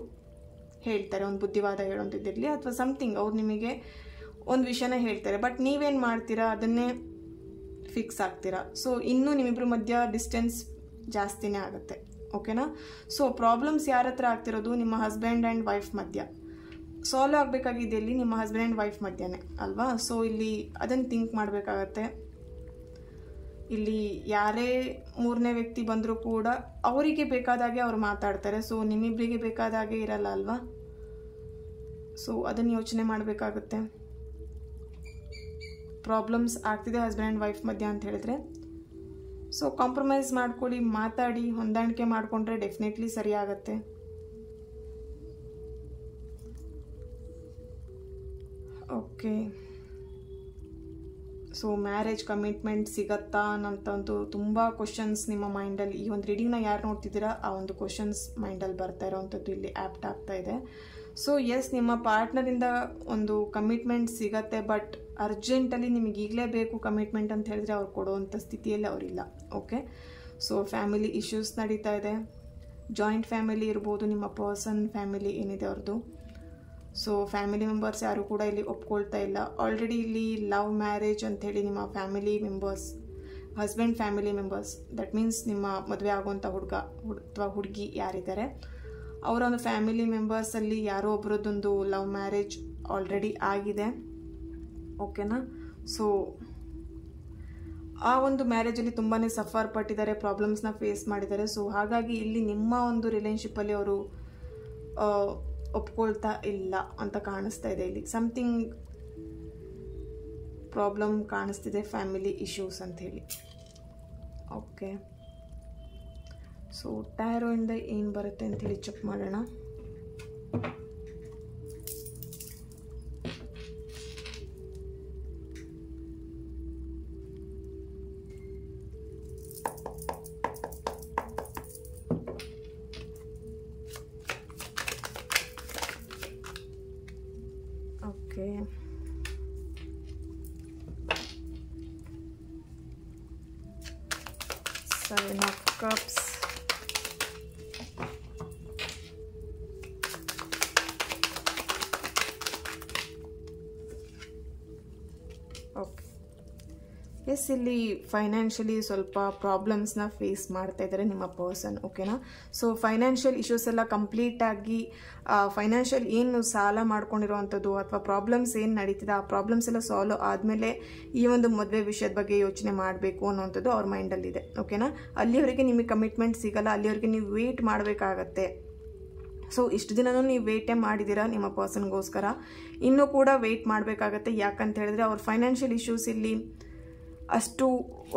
ಹೇಳ್ತಾರೆ, ಒಂದು ಬುದ್ಧಿವಾದ ಹೇಳೋಂಥದ್ದಿರಲಿ ಅಥವಾ ಸಮಥಿಂಗ್ ಅವ್ರು ನಿಮಗೆ ಒಂದು ವಿಷಯನ ಹೇಳ್ತಾರೆ, ಬಟ್ ನೀವೇನು ಮಾಡ್ತೀರಾ ಅದನ್ನೇ ಫಿಕ್ಸ್ ಆಗ್ತೀರಾ. ಸೊ ಇನ್ನೂ ನಿಮ್ಮಿಬ್ಬರ ಮಧ್ಯ ಡಿಸ್ಟೆನ್ಸ್ ಜಾಸ್ತಿನೇ ಆಗುತ್ತೆ. ಓಕೆನಾ, ಸೊ ಪ್ರಾಬ್ಲಮ್ಸ್ ಯಾರ ಹತ್ರ ಆಗ್ತಿರೋದು, ನಿಮ್ಮ ಹಸ್ಬೆಂಡ್ ಆ್ಯಂಡ್ ವೈಫ್ ಮಧ್ಯ ಸಾಲ್ವ್ ಆಗಬೇಕಾಗಿದೆ ಇಲ್ಲಿ ನಿಮ್ಮ ಹಸ್ಬೆಂಡ್ ಆ್ಯಂಡ್ ವೈಫ್ ಮಧ್ಯನೇ ಅಲ್ವಾ. ಸೊ ಇಲ್ಲಿ ಅದನ್ನು ಥಿಂಕ್ ಮಾಡಬೇಕಾಗತ್ತೆ. ಇಲ್ಲಿ ಯಾರೇ ಮೂರನೇ ವ್ಯಕ್ತಿ ಬಂದರೂ ಕೂಡ ಅವರಿಗೆ ಬೇಕಾದಾಗೆ ಅವ್ರು ಮಾತಾಡ್ತಾರೆ. ಸೊ ನಿಮ್ಮಿಬ್ಬರಿಗೆ ಬೇಕಾದಾಗೆ ಇರಲ್ಲ ಅಲ್ವಾ. ಸೊ ಅದನ್ನು ಯೋಚನೆ ಮಾಡಬೇಕಾಗುತ್ತೆ. ಪ್ರಾಬ್ಲಮ್ಸ್ ಆಗ್ತಿದೆ ಹಸ್ಬೆಂಡ್ ಆ್ಯಂಡ್ ವೈಫ್ ಮಧ್ಯ ಅಂತ ಹೇಳಿದ್ರೆ ಸೊ ಕಾಂಪ್ರಮೈಸ್ ಮಾಡ್ಕೊಳ್ಳಿ, ಮಾತಾಡಿ, ಹೊಂದಾಣಿಕೆ ಮಾಡಿಕೊಂಡ್ರೆ ಡೆಫಿನೆಟ್ಲಿ ಸರಿ ಆಗುತ್ತೆ. ಓಕೆ, ಸೊ ಮ್ಯಾರೇಜ್ ಕಮಿಟ್ಮೆಂಟ್ ಸಿಗತ್ತಾ ಅನ್ನೋಂಥದ್ದು ತುಂಬ ಕ್ವಶನ್ಸ್ ನಿಮ್ಮ ಮೈಂಡಲ್ಲಿ, ಈ ಒಂದು ರೀಡಿಂಗ್ನ ಯಾರು ನೋಡ್ತಿದ್ದೀರಾ ಆ ಒಂದು ಕ್ವಶನ್ಸ್ ಮೈಂಡಲ್ಲಿ ಬರ್ತಾ ಇರೋವಂಥದ್ದು ಇಲ್ಲಿ ಆ್ಯಪ್ಟ್ ಆಗ್ತಾ ಇದೆ. ಸೊ ಎಸ್, ನಿಮ್ಮ ಪಾರ್ಟ್ನರಿಂದ ಒಂದು ಕಮಿಟ್ಮೆಂಟ್ ಸಿಗತ್ತೆ, ಬಟ್ ಅರ್ಜೆಂಟಲ್ಲಿ ನಿಮಗೆ ಈಗಲೇ ಬೇಕು ಕಮಿಟ್ಮೆಂಟ್ ಅಂತ ಹೇಳಿದ್ರೆ ಅವ್ರು ಕೊಡುವಂಥ ಸ್ಥಿತಿಯಲ್ಲಿ ಅವರಿಲ್ಲ. ಓಕೆ, ಸೊ ಫ್ಯಾಮಿಲಿ ಇಶ್ಯೂಸ್ ನಡೀತಾ ಇದೆ. ಜಾಯಿಂಟ್ ಫ್ಯಾಮಿಲಿ ಇರ್ಬೋದು, ನಿಮ್ಮ ಪರ್ಸನ್ ಫ್ಯಾಮಿಲಿ ಏನಿದೆ ಅವ್ರದ್ದು. ಸೊ ಫ್ಯಾಮಿಲಿ ಮೆಂಬರ್ಸ್ ಯಾರು ಕೂಡ ಇಲ್ಲಿ ಒಪ್ಕೊಳ್ತಾ ಇಲ್ಲ. ಆಲ್ರೆಡಿ ಇಲ್ಲಿ ಲವ್ ಮ್ಯಾರೇಜ್ ಅಂಥೇಳಿ ನಿಮ್ಮ family members, husband family members, that means ನಿಮ್ಮ ಮದುವೆ ಆಗುವಂಥ ಹುಡುಗ ಅಥವಾ ಹುಡುಗಿ ಯಾರಿದ್ದಾರೆ ಅವರ ಒಂದು ಫ್ಯಾಮಿಲಿ ಮೆಂಬರ್ಸಲ್ಲಿ ಯಾರೋ ಒಬ್ಬರದ್ದೊಂದು ಲವ್ ಮ್ಯಾರೇಜ್ ಆಲ್ರೆಡಿ ಆಗಿದೆ, ಓಕೆನಾ. ಸೊ ಆ ಒಂದು ಮ್ಯಾರೇಜಲ್ಲಿ ತುಂಬಾ ಸಫರ್ ಪಟ್ಟಿದ್ದಾರೆ, ಪ್ರಾಬ್ಲಮ್ಸ್ನ ಫೇಸ್ ಮಾಡಿದ್ದಾರೆ. ಸೊ ಹಾಗಾಗಿ ಇಲ್ಲಿ ನಿಮ್ಮ ಒಂದು ರಿಲೇಶನ್ಶಿಪ್ಪಲ್ಲಿ ಅವರು ಒಪ್ಕೊಳ್ತಾ ಇಲ್ಲ ಅಂತ ಕಾಣಿಸ್ತಾ ಇದೆ. ಇಲ್ಲಿ ಸಮಥಿಂಗ್ ಪ್ರಾಬ್ಲಮ್ ಕಾಣಿಸ್ತಿದೆ, ಫ್ಯಾಮಿಲಿ ಇಶ್ಯೂಸ್ ಅಂಥೇಳಿ. ಓಕೆ, ಸೊ ಟ್ಯಾರೋಯಿಂದ ಏನು ಬರುತ್ತೆ ಅಂಥೇಳಿ ಚೆಕ್ ಮಾಡೋಣ. Okay, Seven of Cups, okay. Yes, ಇಲ್ಲಿ ಫೈನಾನ್ಷಿಯಲಿ ಸ್ವಲ್ಪ ಪ್ರಾಬ್ಲಮ್ಸ್ನ ಫೇಸ್ ಮಾಡ್ತಾ ಇದ್ದಾರೆ ನಿಮ್ಮ ಪರ್ಸನ್, ಓಕೆನಾ. ಸೊ ಫೈನಾನ್ಷಿಯಲ್ ಇಶ್ಯೂಸ್ ಎಲ್ಲ ಕಂಪ್ಲೀಟಾಗಿ ಫೈನಾನ್ಷಿಯಲ್ ಏನು ಸಾಲ ಮಾಡ್ಕೊಂಡಿರೋವಂಥದ್ದು ಅಥವಾ ಪ್ರಾಬ್ಲಮ್ಸ್ ಏನು ನಡೀತಿದೆ ಆ ಪ್ರಾಬ್ಲಮ್ಸ್ ಎಲ್ಲ ಸಾಲ್ವ್ ಆದಮೇಲೆ ಈ ಒಂದು ಮದುವೆ ವಿಷಯದ ಬಗ್ಗೆ ಯೋಚನೆ ಮಾಡಬೇಕು ಅನ್ನೋವಂಥದ್ದು ಅವ್ರ ಮೈಂಡಲ್ಲಿದೆ, ಓಕೆನಾ. ಅಲ್ಲಿವರೆಗೆ ನಿಮಗೆ ಕಮಿಟ್ಮೆಂಟ್ ಸಿಗಲ್ಲ, ಅಲ್ಲಿವರೆಗೆ ನೀವು ವೆಯ್ಟ್ ಮಾಡಬೇಕಾಗತ್ತೆ. ಸೊ ಇಷ್ಟು ದಿನವೂ ನೀವು ವೇಟೇ ಮಾಡಿದ್ದೀರಾ ನಿಮ್ಮ ಪರ್ಸನ್ಗೋಸ್ಕರ, ಇನ್ನೂ ಕೂಡ ವೆಯ್ಟ್ ಮಾಡಬೇಕಾಗತ್ತೆ. ಯಾಕಂತ ಹೇಳಿದ್ರೆ ಅವ್ರ ಫೈನಾನ್ಷಿಯಲ್ ಇಶ್ಯೂಸ್ ಇಲ್ಲಿ ಅಷ್ಟು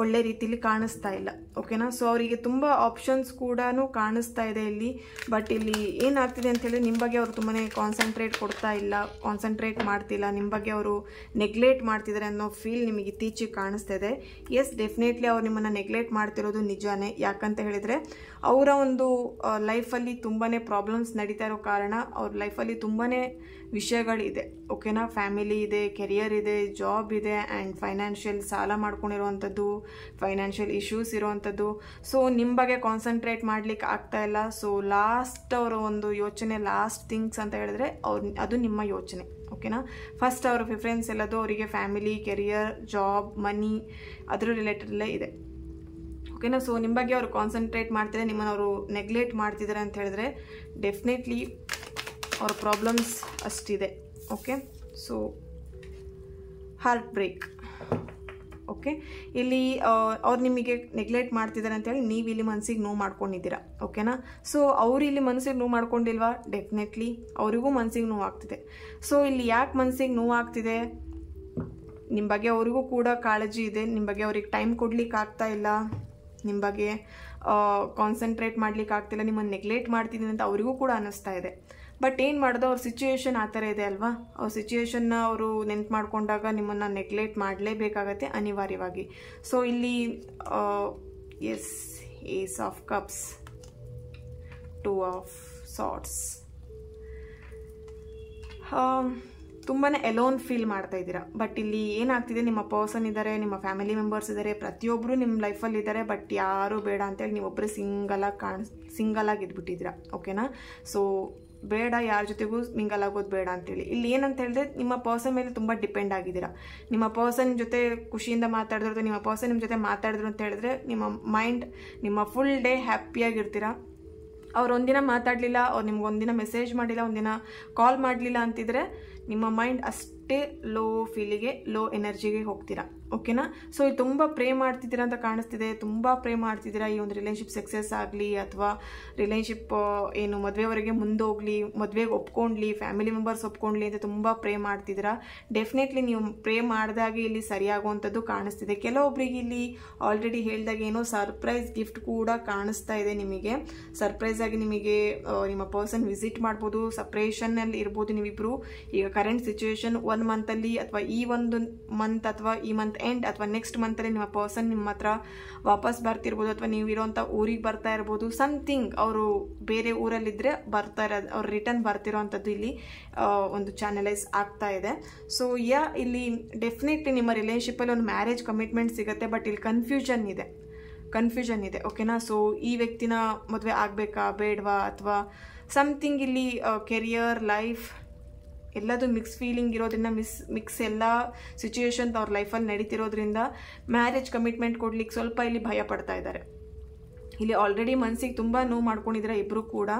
ಒಳ್ಳೆ ರೀತಿಯಲ್ಲಿ ಕಾಣಿಸ್ತಾ ಇಲ್ಲ, ಓಕೆನಾ. ಸೊ ಅವರಿಗೆ ತುಂಬ ಆಪ್ಷನ್ಸ್ ಕೂಡ ಕಾಣಿಸ್ತಾ ಇದೆ ಇಲ್ಲಿ. ಬಟ್ ಇಲ್ಲಿ ಏನಾಗ್ತಿದೆ ಅಂತ ಹೇಳಿದ್ರೆ ನಿಮ್ಮ ಬಗ್ಗೆ ಅವರು ತುಂಬಾ ಕಾನ್ಸಂಟ್ರೇಟ್ ಕೊಡ್ತಾ ಇಲ್ಲ, ಕಾನ್ಸಂಟ್ರೇಟ್ ಮಾಡ್ತಿಲ್ಲ, ನಿಮ್ಮ ಬಗ್ಗೆ ಅವರು ನೆಗ್ಲೆಕ್ಟ್ ಮಾಡ್ತಿದ್ದಾರೆ ಅನ್ನೋ ಫೀಲ್ ನಿಮಗೆ ಇತ್ತೀಚೆಗೆ ಕಾಣಿಸ್ತಾ ಇದೆ. ಎಸ್, ಡೆಫಿನೆಟ್ಲಿ ಅವ್ರು ನಿಮ್ಮನ್ನು ನೆಗ್ಲೆಕ್ಟ್ ಮಾಡ್ತಿರೋದು ನಿಜಾನೇ. ಯಾಕಂತ ಹೇಳಿದರೆ ಅವರ ಒಂದು ಲೈಫಲ್ಲಿ ತುಂಬಾ ಪ್ರಾಬ್ಲಮ್ಸ್ ನಡೀತಾ ಇರೋ ಕಾರಣ ಅವ್ರ ಲೈಫಲ್ಲಿ ತುಂಬಾ ವಿಷಯಗಳಿದೆ, ಓಕೆನಾ. ಫ್ಯಾಮಿಲಿ ಇದೆ, ಕೆರಿಯರ್ ಇದೆ, ಜಾಬ್ ಇದೆ, ಆ್ಯಂಡ್ ಫೈನಾನ್ಷಿಯಲ್ ಸಾಲ ಮಾಡ್ಕೊಂಡಿರುವಂಥದ್ದು, ಫೈನಾನ್ಷಿಯಲ್ ಇಶ್ಯೂಸ್ ಇರೋವಂಥದ್ದು. ಸೊ ನಿಮ್ಮ ಬಗ್ಗೆ ಕಾನ್ಸಂಟ್ರೇಟ್ ಮಾಡ್ಲಿಕ್ಕೆ ಆಗ್ತಾ ಇಲ್ಲ. ಸೊ ಲಾಸ್ಟ್ ಅವರ ಒಂದು ಯೋಚನೆ, ಲಾಸ್ಟ್ ಥಿಂಗ್ಸ್ ಅಂತ ಹೇಳಿದ್ರೆ ಅದು ನಿಮ್ಮ ಯೋಚನೆ, ಓಕೆನಾ. ಫಸ್ಟ್ ಅವರ ಪ್ರಿಫರೆನ್ಸ್ ಎಲ್ಲದು ಅವರಿಗೆ ಫ್ಯಾಮಿಲಿ, ಕೆರಿಯರ್, ಜಾಬ್, ಮನಿ ಅದ್ರ ರಿಲೇಟೆಡಲ್ಲೇ ಇದೆ, ಓಕೆನಾ. ಸೊ ನಿಮ್ಮ ಬಗ್ಗೆ ಅವರು ಕಾನ್ಸಂಟ್ರೇಟ್ ಮಾಡ್ತಿದ್ದಾರೆ, ನಿಮ್ಮನ್ನು ಅವರು ನೆಗ್ಲೆಕ್ಟ್ ಮಾಡ್ತಿದ್ದಾರೆ ಅಂತ ಹೇಳಿದ್ರೆ ಡೆಫಿನೆಟ್ಲಿ ಅವ್ರ ಪ್ರಾಬ್ಲಮ್ಸ್ ಅಷ್ಟಿದೆ, okay. So heart break, okay. ಇಲ್ಲಿ ಅವ್ರು ನಿಮಗೆ ನೆಗ್ಲೆಕ್ಟ್ ಮಾಡ್ತಿದ್ದಾರೆ ಅಂತೇಳಿ ನೀವು ಇಲ್ಲಿ ಮನಸ್ಸಿಗೆ ನೋವು ಮಾಡ್ಕೊಂಡಿದ್ದೀರಾ, ಓಕೆನಾ. ಸೊ ಅವ್ರು ಇಲ್ಲಿ ಮನಸ್ಸಿಗೆ ನೋವು ಮಾಡ್ಕೊಂಡಿಲ್ವಾ? ಡೆಫಿನೆಟ್ಲಿ ಅವರಿಗೂ ಮನಸ್ಸಿಗೆ ನೋವು ಆಗ್ತಿದೆ. ಸೊ ಇಲ್ಲಿ ಯಾಕೆ ಮನಸ್ಸಿಗೆ ನೋವು ಆಗ್ತಿದೆ? ನಿಮ್ಮ ಬಗ್ಗೆ ಅವರಿಗೂ ಕೂಡ ಕಾಳಜಿ ಇದೆ, ನಿಮ್ಮ ಬಗ್ಗೆ ಅವ್ರಿಗೆ ಟೈಮ್ ಕೊಡ್ಲಿಕ್ಕೆ ಆಗ್ತಾ ಇಲ್ಲ, ನಿಮ್ಮ ಬಗ್ಗೆ ಕಾನ್ಸಂಟ್ರೇಟ್ ಮಾಡ್ಲಿಕ್ಕೆ ಆಗ್ತಿಲ್ಲ, ನಿಮ್ಮನ್ನು ನೆಗ್ಲೆಕ್ಟ್ ಮಾಡ್ತಿದ್ದೀನಿ ಅಂತ ಅವರಿಗೂ ಕೂಡ ಅನ್ನಿಸ್ತಾ ಇದೆ. ಬಟ್ ಏನು ಮಾಡೋದು, ಅವ್ರ ಸಿಚುವೇಶನ್ ಆ ಥರ ಇದೆ ಅಲ್ವಾ. ಅವ್ರ ಸಿಚುವೇಶನ್ನ ಅವರು ನೆನ್ಪು ಮಾಡ್ಕೊಂಡಾಗ ನಿಮ್ಮನ್ನು ನೆಗ್ಲೆಕ್ಟ್ ಮಾಡಲೇಬೇಕಾಗತ್ತೆ ಅನಿವಾರ್ಯವಾಗಿ. ಸೊ ಇಲ್ಲಿ yes, ace of cups, two of swords, ತುಂಬಾ ಎಲೋನ್ ಫೀಲ್ ಮಾಡ್ತಾ ಇದ್ದೀರಾ. ಬಟ್ ಇಲ್ಲಿ ಏನಾಗ್ತಿದೆ, ನಿಮ್ಮ ಪರ್ಸನ್ ಇದ್ದಾರೆ, ನಿಮ್ಮ ಫ್ಯಾಮಿಲಿ ಮೆಂಬರ್ಸ್ ಇದ್ದಾರೆ, ಪ್ರತಿಯೊಬ್ಬರು ನಿಮ್ಮ ಲೈಫಲ್ಲಿ ಇದ್ದಾರೆ. ಬಟ್ ಯಾರೂ ಬೇಡ ಅಂತೇಳಿ ನೀವೊಬ್ಬರು ಸಿಂಗಲಾಗಿ ಇದ್ಬಿಟ್ಟಿದ್ದೀರಾ, ಓಕೆನಾ. ಸೊ ಬೇಡ, ಯಾರ ಜೊತೆಗೂ ಮಿಂಗಲ್ ಆಗೋದು ಬೇಡ ಅಂತೇಳಿ. ಇಲ್ಲಿ ಏನಂತ ಹೇಳಿದ್ರೆ ನಿಮ್ಮ ಪರ್ಸನ್ ಮೇಲೆ ತುಂಬ ಡಿಪೆಂಡ್ ಆಗಿದ್ದೀರಾ. ನಿಮ್ಮ ಪರ್ಸನ್ ಜೊತೆ ಖುಷಿಯಿಂದ ಮಾತಾಡಿದ್ರು, ನಿಮ್ಮ ಪರ್ಸನ್ ನಿಮ್ಮ ಜೊತೆ ಮಾತಾಡಿದ್ರು ಅಂತ ಹೇಳಿದ್ರೆ ನಿಮ್ಮ ಮೈಂಡ್, ನಿಮ್ಮ ಫುಲ್ ಡೇ ಹ್ಯಾಪಿಯಾಗಿರ್ತೀರಾ. ಅವ್ರು ಒಂದಿನ ಮಾತಾಡಲಿಲ್ಲ, ಅವ್ರು ನಿಮ್ಗೆ ಒಂದಿನ ಮೆಸೇಜ್ ಮಾಡಿಲ್ಲ, ಒಂದಿನ ಕಾಲ್ ಮಾಡಲಿಲ್ಲ ಅಂತಿದ್ರೆ ನಿಮ್ಮ ಮೈಂಡ್ ಅಷ್ಟೇ ಲೋ ಫೀಲಿಗೆ, ಲೋ ಎನರ್ಜಿಗೆ ಹೋಗ್ತೀರಾ, ಓಕೆನಾ. ಸೊ ಇದು ತುಂಬ ಪ್ರೇ ಮಾಡ್ತಿದ್ದೀರಾ ಅಂತ ಕಾಣಿಸ್ತಿದೆ, ತುಂಬ ಪ್ರೇ ಮಾಡ್ತಿದ್ದೀರಾ ಈ ಒಂದು ರಿಲೇಶನ್ಶಿಪ್ ಸಕ್ಸಸ್ ಆಗಲಿ, ಅಥವಾ ರಿಲೇಶನ್ಶಿಪ್ ಏನು ಮದುವೆವರೆಗೆ ಮುಂದೋಗಲಿ, ಮದುವೆಗೆ ಒಪ್ಕೊಂಡ್ಲಿ, ಫ್ಯಾಮಿಲಿ ಮೆಂಬರ್ಸ್ ಒಪ್ಕೊಂಡ್ಲಿ ಅಂತ ತುಂಬ ಪ್ರೇ ಮಾಡ್ತಿದ್ದೀರಾ. ಡೆಫಿನೆಟ್ಲಿ ನೀವು ಪ್ರೇ ಮಾಡಿದಾಗೆ ಇಲ್ಲಿ ಸರಿಯಾಗುವಂಥದ್ದು ಕಾಣಿಸ್ತಿದೆ. ಕೆಲವೊಬ್ಬರಿಗೆ ಇಲ್ಲಿ ಆಲ್ರೆಡಿ ಹೇಳಿದಾಗ ಏನೋ ಸರ್ಪ್ರೈಸ್ ಗಿಫ್ಟ್ ಕೂಡ ಕಾಣಿಸ್ತಾ ಇದೆ ನಿಮಗೆ. ಸರ್ಪ್ರೈಸ್ ಆಗಿ ನಿಮಗೆ ನಿಮ್ಮ ಪರ್ಸನ್ ವಿಸಿಟ್ ಮಾಡ್ಬೋದು, ಸಪ್ರೇಷನ್ನಲ್ಲಿ ಇರ್ಬೋದು ನೀವಿಬ್ಬರು. ಈಗ ಕರೆಂಟ್ ಸಿಚುವೇಶನ್ 1 ಮಂತಲ್ಲಿ ಅಥವಾ ಈ ಒಂದು ಮಂತ್ ಅಥವಾ ಈ ಮಂತ್ ಎಂಡ್ ಅಥವಾ ನೆಕ್ಸ್ಟ್ ಮಂತಲ್ಲಿ ನಿಮ್ಮ ಪರ್ಸನ್ ನಿಮ್ಮ ಹತ್ರ ವಾಪಸ್ ಬರ್ತಿರ್ಬೋದು, ಅಥವಾ ನೀವು ಇರೋಂಥ ಊರಿಗೆ ಬರ್ತಾ ಇರ್ಬೋದು. ಸಮಥಿಂಗ್ ಅವರು ಬೇರೆ ಊರಲ್ಲಿದ್ದರೆ ಬರ್ತಾ ಇರೋದು, ಅವ್ರು ರಿಟರ್ನ್ ಬರ್ತಿರೋವಂಥದ್ದು ಇಲ್ಲಿ ಒಂದು ಚಾನಲೈಸ್ ಆಗ್ತಾ ಇದೆ. ಸೊ ಇಲ್ಲಿ ಡೆಫಿನೆಟ್ಲಿ ನಿಮ್ಮ ರಿಲೇಶನ್ಶಿಪ್ಪಲ್ಲಿ ಒಂದು ಮ್ಯಾರೇಜ್ ಕಮಿಟ್ಮೆಂಟ್ ಸಿಗುತ್ತೆ. ಬಟ್ ಇಲ್ಲಿ ಕನ್ಫ್ಯೂಷನ್ ಇದೆ, ಓಕೆನಾ. ಸೊ ಈ ವ್ಯಕ್ತಿನ ಮದುವೆ ಆಗಬೇಕಾ ಬೇಡವಾ, ಅಥವಾ ಸಮಥಿಂಗ್ ಇಲ್ಲಿ ಕೆರಿಯರ್, ಲೈಫ್ ಎಲ್ಲದು ಮಿಕ್ಸ್ ಫೀಲಿಂಗ್ ಇರೋದ್ರಿಂದ, ಮಿಕ್ಸ್ ಎಲ್ಲ ಸಿಚುವೇಶನ್ ಅವ್ರ ಲೈಫಲ್ಲಿ ನಡೀತಿರೋದ್ರಿಂದ ಮ್ಯಾರೇಜ್ ಕಮಿಟ್ಮೆಂಟ್ ಕೊಡ್ಲಿಕ್ಕೆ ಸ್ವಲ್ಪ ಇಲ್ಲಿ ಭಯ ಪಡ್ತಾ ಇದ್ದಾರೆ. ಇಲ್ಲಿ ಆಲ್ರೆಡಿ ಮನಸ್ಸಿಗೆ ತುಂಬ ನೋವು ಮಾಡ್ಕೊಂಡಿದ್ದಾರೆ ಇಬ್ಬರು ಕೂಡ,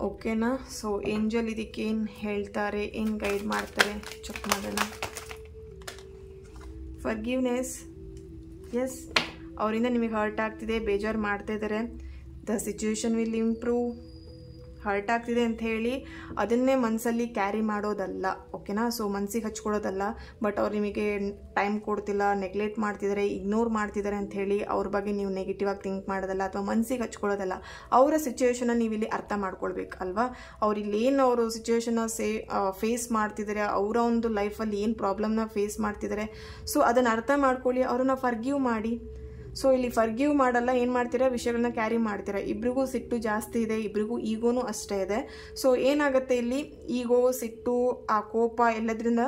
ಓಕೆನಾ. ಸೊ ಏಂಜಲ್ ಇದಕ್ಕೆ ಏನು ಹೇಳ್ತಾರೆ, ಏನು ಗೈಡ್ ಮಾಡ್ತಾರೆ ಚೆಕ್ ಮಾಡೋಣ. ಫರ್ಗಿವ್ನೆಸ್, ಎಸ್, ಅವರಿಂದ ನಿಮಗೆ ಹರ್ಟ್ ಆಗ್ತಿದೆ, ಬೇಜಾರು ಮಾಡ್ತಾ ಇದ್ದಾರೆ. The situation will improve. Hurt ಆಗ್ತಿದೆ ಅಂತ ಹೇಳಿ ಅದನ್ನೇ ಮನಸ್ಸಲ್ಲಿ ಕ್ಯಾರಿ ಮಾಡೋದಲ್ಲ, ಓಕೆನಾ. ಸೊ ಮನಸ್ಸಿಗೆ ಹಚ್ಕೊಳ್ಳೋದಲ್ಲ. ಬಟ್ ಅವ್ರು ನಿಮಗೆ ಟೈಮ್ ಕೊಡ್ತಿಲ್ಲ, ನೆಗ್ಲೆಕ್ಟ್ ಮಾಡ್ತಿದ್ದಾರೆ, ಇಗ್ನೋರ್ ಮಾಡ್ತಿದ್ದಾರೆ ಅಂತ ಹೇಳಿ ಅವ್ರ ಬಗ್ಗೆ ನೀವು ನೆಗೆಟಿವ್ ಆಗಿ ಥಿಂಕ್ ಮಾಡೋದಲ್ಲ ಅಥವಾ ಮನಸ್ಸಿಗೆ ಹಚ್ಕೊಳ್ಳೋದಲ್ಲ. ಅವರ ಸಿಚುವೇಶನ್ನ ನೀವು ಇಲ್ಲಿ ಅರ್ಥ ಮಾಡ್ಕೊಳ್ಬೇಕು ಅಲ್ವಾ. ಅವ್ರು ಇಲ್ಲಿ ಏನು ಅವರು ಸಿಚುವೇಶನ್ನ ಫೇಸ್ ಮಾಡ್ತಿದ್ದಾರೆ, ಅವರ ಒಂದು ಲೈಫಲ್ಲಿ ಏನು ಪ್ರಾಬ್ಲಮ್ನ ಫೇಸ್ ಮಾಡ್ತಿದ್ದಾರೆ, ಸೊ ಅದನ್ನು ಅರ್ಥ ಮಾಡ್ಕೊಳ್ಳಿ, ಅವ್ರನ್ನ ಫರ್ಗಿವ್ ಮಾಡಿ. ಸೊ ಇಲ್ಲಿ ಫರ್ಗಿವ್ ಮಾಡಲ್ಲ, ಏನು ಮಾಡ್ತೀರಾ, ವಿಷಯಗಳನ್ನ ಕ್ಯಾರಿ ಮಾಡ್ತೀರಾ. ಇಬ್ರಿಗೂ ಸಿಟ್ಟು ಜಾಸ್ತಿ ಇದೆ, ಇಬ್ರಿಗೂ ಈಗೋನು ಅಷ್ಟೇ ಇದೆ. ಸೊ ಏನಾಗುತ್ತೆ ಇಲ್ಲಿ, ಈಗೋ, ಸಿಟ್ಟು, ಆ ಕೋಪ ಎಲ್ಲದರಿಂದ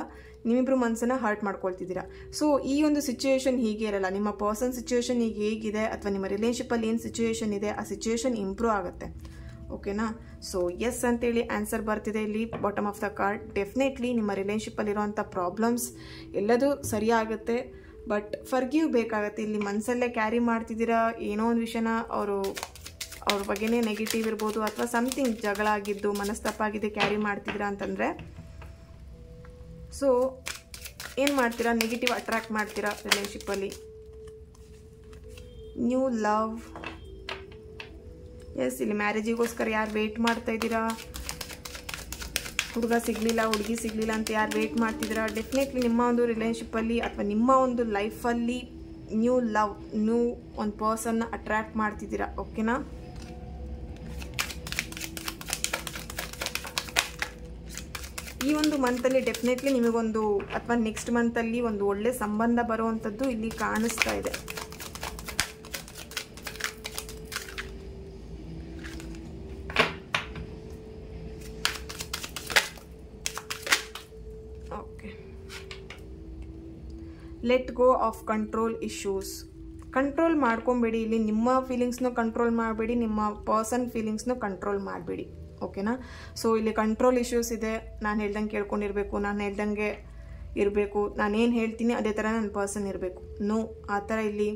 ನಿಮ್ಮಿಬ್ರು ಮನಸ್ಸನ್ನ ಹರ್ಟ್ ಮಾಡ್ಕೊಳ್ತಿದ್ದೀರಾ. ಸೊ ಈ ಒಂದು ಸಿಚುವೇಶನ್ ಹೀಗೆ ಇರಲ್ಲ. ನಿಮ್ಮ ಪರ್ಸನ್ ಸಿಚುವೇಶನ್ ಈಗ ಹೇಗಿದೆ ಅಥವಾ ನಿಮ್ಮ ರಿಲೇಷನ್ಶಿಪ್ಪಲ್ಲಿ ಏನು ಸಿಚುವೇಶನ್ ಇದೆ, ಆ ಸಿಚುವೇಶನ್ ಇಂಪ್ರೂವ್ ಆಗುತ್ತೆ, ಓಕೆನಾ. ಸೊ ಎಸ್ ಅಂತೇಳಿ ಆನ್ಸರ್ ಬರ್ತಿದೆ ಇಲ್ಲಿ bottom of the card. Definitely ನಿಮ್ಮ ರಿಲೇಷನ್ಶಿಪ್ಪಲ್ಲಿರುವಂಥ ಪ್ರಾಬ್ಲಮ್ಸ್ ಎಲ್ಲದೂ ಸರಿಯಾಗುತ್ತೆ. ಬಟ್ ಫರ್ಗಿವ್ ಬೇಕಾಗತ್ತೆ. ಇಲ್ಲಿ ಮನಸ್ಸಲ್ಲೇ ಕ್ಯಾರಿ ಮಾಡ್ತಿದ್ದೀರಾ ಏನೋ ಒಂದು ವಿಷಯನ, ಅವ್ರ ಬಗ್ಗೆನೇ ನೆಗೆಟಿವ್ ಇರ್ಬೋದು ಅಥವಾ ಸಮಥಿಂಗ್ ಜಗಳ ಆಗಿದ್ದು, ಮನಸ್ತಾಪಾಗಿದೆ, ಕ್ಯಾರಿ ಮಾಡ್ತಿದ್ದೀರಾ ಅಂತಂದರೆ ಸೊ ಏನು ಮಾಡ್ತೀರಾ, ನೆಗೆಟಿವ್ ಅಟ್ರಾಕ್ಟ್ ಮಾಡ್ತೀರಾ ರಿಲೇಷನ್ಶಿಪ್ಪಲ್ಲಿ. ನ್ಯೂ ಲವ್, ಎಸ್, ಇಲ್ಲಿ ಮ್ಯಾರೇಜಿಗೋಸ್ಕರ ಯಾರು ವೆಯ್ಟ್ ಮಾಡ್ತಾ ಇದ್ದೀರಾ, ಹುಡುಗ ಸಿಗಲಿಲ್ಲ, ಹುಡುಗಿ ಸಿಗಲಿಲ್ಲ ಅಂತ ಯಾರು ವೆಯ್ಟ್ ಮಾಡ್ತಿದ್ದೀರಾ, ಡೆಫಿನೆಟ್ಲಿ ನಿಮ್ಮ ಒಂದು ರಿಲೇಷನ್ಶಿಪ್ಪಲ್ಲಿ ಅಥವಾ ನಿಮ್ಮ ಒಂದು ಲೈಫಲ್ಲಿ ನ್ಯೂ ಲವ್, ನ್ಯೂ ಒಂದು ಪರ್ಸನ್ನ ಅಟ್ರ್ಯಾಕ್ಟ್ ಮಾಡ್ತಿದ್ದೀರಾ, ಓಕೆನಾ. ಈ ಒಂದು ಮಂತಲ್ಲಿ ಡೆಫಿನೆಟ್ಲಿ ನಿಮಗೊಂದು ಅಥವಾ ನೆಕ್ಸ್ಟ್ ಮಂತಲ್ಲಿ ಒಂದು ಒಳ್ಳೆ ಸಂಬಂಧ ಬರುವಂಥದ್ದು ಇಲ್ಲಿ ಕಾಣಿಸ್ತಾ ಇದೆ. Let go of control issues. Control ಮಾಡ್ಕೊಬೇಡಿ ಇಲ್ಲಿ. ನಿಮ್ಮ ಫೀಲಿಂಗ್ಸ್ನೂ ಕಂಟ್ರೋಲ್ ಮಾಡಬೇಡಿ, ನಿಮ್ಮ ಪರ್ಸನ್ ಫೀಲಿಂಗ್ಸ್ನೂ ಕಂಟ್ರೋಲ್ ಮಾಡಬೇಡಿ, ಓಕೆನಾ. ಸೊ ಇಲ್ಲಿ ಕಂಟ್ರೋಲ್ ಇಶ್ಯೂಸ್ ಇದೆ. ನಾನು ಹೇಳ್ದಂಗೆ ಕೇಳ್ಕೊಂಡಿರಬೇಕು, ನಾನು ಹೇಳ್ದಂಗೆ ಇರಬೇಕು, ನಾನೇನು ಹೇಳ್ತೀನಿ ಅದೇ ಥರ ನನ್ನ ಪರ್ಸನ್ ಇರಬೇಕು. ನೋ, ಆ ಥರ ಇಲ್ಲಿ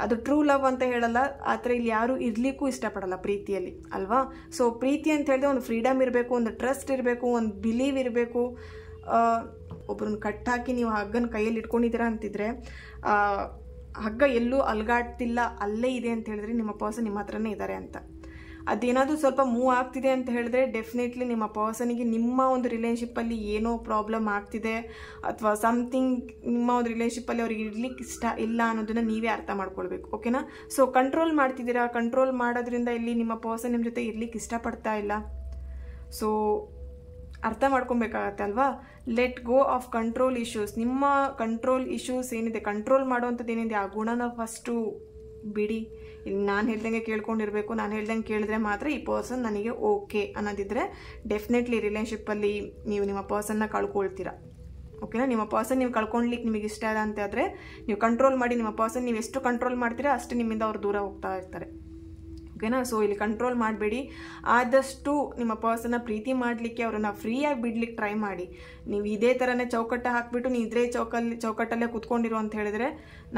ಅದು ಟ್ರೂ ಲವ್ ಅಂತ ಹೇಳಲ್ಲ. ಆ ಥರ ಇಲ್ಲಿ ಯಾರೂ ಇರಲಿಕ್ಕೂ ಇಷ್ಟಪಡಲ್ಲ ಪ್ರೀತಿಯಲ್ಲಿ, ಅಲ್ವಾ. ಸೊ ಪ್ರೀತಿ ಅಂತ ಹೇಳಿದ್ರೆ ಒಂದು ಫ್ರೀಡಮ್ ಇರಬೇಕು, ಒಂದು ಟ್ರಸ್ಟ್ ಇರಬೇಕು, ಒಂದು ಬಿಲೀವ್ ಇರಬೇಕು. ಒಬ್ಬರನ್ನ ಕಟ್ಟಾಕಿ ನೀವು ಹಗ್ಗನ ಕೈಯಲ್ಲಿ ಇಟ್ಕೊಂಡಿದ್ದೀರಾ ಅಂತಿದ್ರೆ ಹಗ್ಗ ಎಲ್ಲೂ ಅಲ್ಗಾಡ್ತಿಲ್ಲ, ಅಲ್ಲೇ ಇದೆ ಅಂತ ಹೇಳಿದ್ರೆ ನಿಮ್ಮ ಪರ್ಸನ್ ನಿಮ್ಮ ಹತ್ರನೇ ಇದ್ದಾರೆ ಅಂತ. ಅದೇನಾದರೂ ಸ್ವಲ್ಪ ಮೂವ್ ಆಗ್ತಿದೆ ಅಂತ ಹೇಳಿದ್ರೆ ಡೆಫಿನೆಟ್ಲಿ ನಿಮ್ಮ ಪರ್ಸನಿಗೆ ನಿಮ್ಮ ಒಂದು ರಿಲೇಷನ್ಶಿಪ್ಪಲ್ಲಿ ಏನೋ ಪ್ರಾಬ್ಲಮ್ ಆಗ್ತಿದೆ ಅಥವಾ ಸಮಥಿಂಗ್ ನಿಮ್ಮ ಒಂದು ರಿಲೇಷನ್ಶಿಪ್ಪಲ್ಲಿ ಅವ್ರಿಗೆ ಇರ್ಲಿಕ್ಕೆ ಇಷ್ಟ ಇಲ್ಲ ಅನ್ನೋದನ್ನ ನೀವೇ ಅರ್ಥ ಮಾಡ್ಕೊಳ್ಬೇಕು, ಓಕೆನಾ. ಸೊ ಕಂಟ್ರೋಲ್ ಮಾಡ್ತಿದ್ದೀರಾ, ಕಂಟ್ರೋಲ್ ಮಾಡೋದ್ರಿಂದ ಇಲ್ಲಿ ನಿಮ್ಮ ಪರ್ಸನ್ ನಿಮ್ಮ ಜೊತೆ ಇರ್ಲಿಕ್ಕೆ ಇಷ್ಟಪಡ್ತಾ ಇಲ್ಲ. ಸೊ ಅರ್ಥ ಮಾಡ್ಕೊಬೇಕಾಗತ್ತೆ ಅಲ್ವಾ. Let go of control issues. ನಿಮ್ಮ ಕಂಟ್ರೋಲ್ ಇಶ್ಯೂಸ್ ಏನಿದೆ, ಕಂಟ್ರೋಲ್ ಮಾಡೋವಂಥದ್ದು ಏನಿದೆ, ಆ ಗುಣನ ಫಸ್ಟು ಬಿಡಿ. ಇಲ್ಲಿ ನಾನು ಹೇಳ್ದಂಗೆ ಕೇಳ್ಕೊಂಡಿರಬೇಕು, ನಾನು ಹೇಳ್ದಂಗೆ ಕೇಳಿದ್ರೆ ಮಾತ್ರ ಈ ಪರ್ಸನ್ ನನಗೆ ಓಕೆ ಅನ್ನೋದಿದ್ರೆ ಡೆಫಿನೆಟ್ಲಿ ರಿಲೇಷನ್ಶಿಪ್ಪಲ್ಲಿ ನೀವು ನಿಮ್ಮ ಪರ್ಸನ್ನ ಕಳ್ಕೊಳ್ತೀರಾ, ಓಕೆನಾ. ನಿಮ್ಮ ಪರ್ಸನ್ ನೀವು ಕಳ್ಕೊಳ್ಲಿಕ್ಕೆ ನಿಮಗೆ ಇಷ್ಟ ಇಲ್ಲ ಅಂತ ಆದರೆ ನೀವು ಕಂಟ್ರೋಲ್ ಮಾಡಿ. ನಿಮ್ಮ ಪರ್ಸನ್ ನೀವು ಎಷ್ಟು ಕಂಟ್ರೋಲ್ ಮಾಡ್ತೀರಾ ಅಷ್ಟು ನಿಮ್ಮಿಂದ ಅವ್ರು ದೂರ ಹೋಗ್ತಾ ಇರ್ತಾರೆ, ಓಕೆನಾ. ಸೊ ಇಲ್ಲಿ ಕಂಟ್ರೋಲ್ ಮಾಡಬೇಡಿ. ಆದಷ್ಟು ನಿಮ್ಮ ಪರ್ಸನ್ನ ಪ್ರೀತಿ ಮಾಡಲಿಕ್ಕೆ ಅವ್ರನ್ನ ಫ್ರೀಯಾಗಿ ಬಿಡ್ಲಿಕ್ಕೆ ಟ್ರೈ ಮಾಡಿ. ನೀವು ಇದೇ ಥರನೇ ಚೌಕಟ್ಟ ಹಾಕಿಬಿಟ್ಟು ನೀವು ಇದೇ ಚೌಕಟ್ಟಲ್ಲೇ ಕುತ್ಕೊಂಡಿರೋ ಅಂತ ಹೇಳಿದ್ರೆ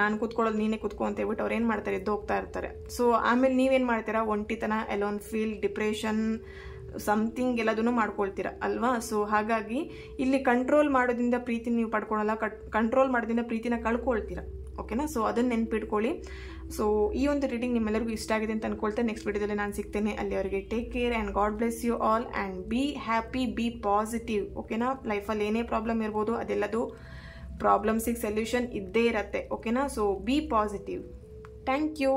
ನಾನು ಕುತ್ಕೊಳ್ಳೋದು ನೀನೇ ಕುತ್ಕೊ ಅಂತ ಹೇಳ್ಬಿಟ್ಟು ಅವ್ರು ಏನು ಮಾಡ್ತಾರೆ, ಎದ್ದು ಹೋಗ್ತಾ ಇರ್ತಾರೆ. ಸೊ ಆಮೇಲೆ ನೀವೇನು ಮಾಡ್ತೀರಾ, ಒಂಟಿತನ, ಎಲೋನ್ ಫೀಲ್, ಡಿಪ್ರೆಷನ್, ಸಮಥಿಂಗ್ ಎಲ್ಲದನ್ನು ಮಾಡ್ಕೊಳ್ತೀರಾ ಅಲ್ವಾ. ಸೊ ಹಾಗಾಗಿ ಇಲ್ಲಿ ಕಂಟ್ರೋಲ್ ಮಾಡೋದ್ರಿಂದ ಪ್ರೀತಿ ನೀವು ಪಡ್ಕೊಳ್ಳಲ್ಲ, ಕಂಟ್ರೋಲ್ ಮಾಡೋದ್ರಿಂದ ಪ್ರೀತಿನ ಕಳ್ಕೊಳ್ತೀರಾ, ಓಕೆನಾ. ಸೊ ಅದನ್ನು ನೆನ್ಪಿಟ್ಕೊಳ್ಳಿ. ಸೊ ಈ ಒಂದು ರೀಡಿಂಗ್ ನಿಮ್ಮೆಲ್ಲರಿಗೂ ಇಷ್ಟ ಆಗಿದೆ ಅಂತ ಅನ್ಕೊಳ್ತೇನೆ. ನೆಕ್ಸ್ಟ್ ವಿಡಿಯೋದಲ್ಲಿ ನಾನು ಸಿಗ್ತೇನೆ. ಅಲ್ಲಿವರೆಗೆ take care and god bless you all and be happy, be positive, ಓಕೆನಾ. ಲೈಫಲ್ಲಿ ಏನೇ ಪ್ರಾಬ್ಲಮ್ ಇರ್ಬೋದು ಅದೆಲ್ಲದು ಪ್ರಾಬ್ಲಮ್ಸಿಗೆ ಸೊಲ್ಯೂಷನ್ ಇದ್ದೇ ಇರತ್ತೆ, ಓಕೆನಾ. So be positive. Thank you.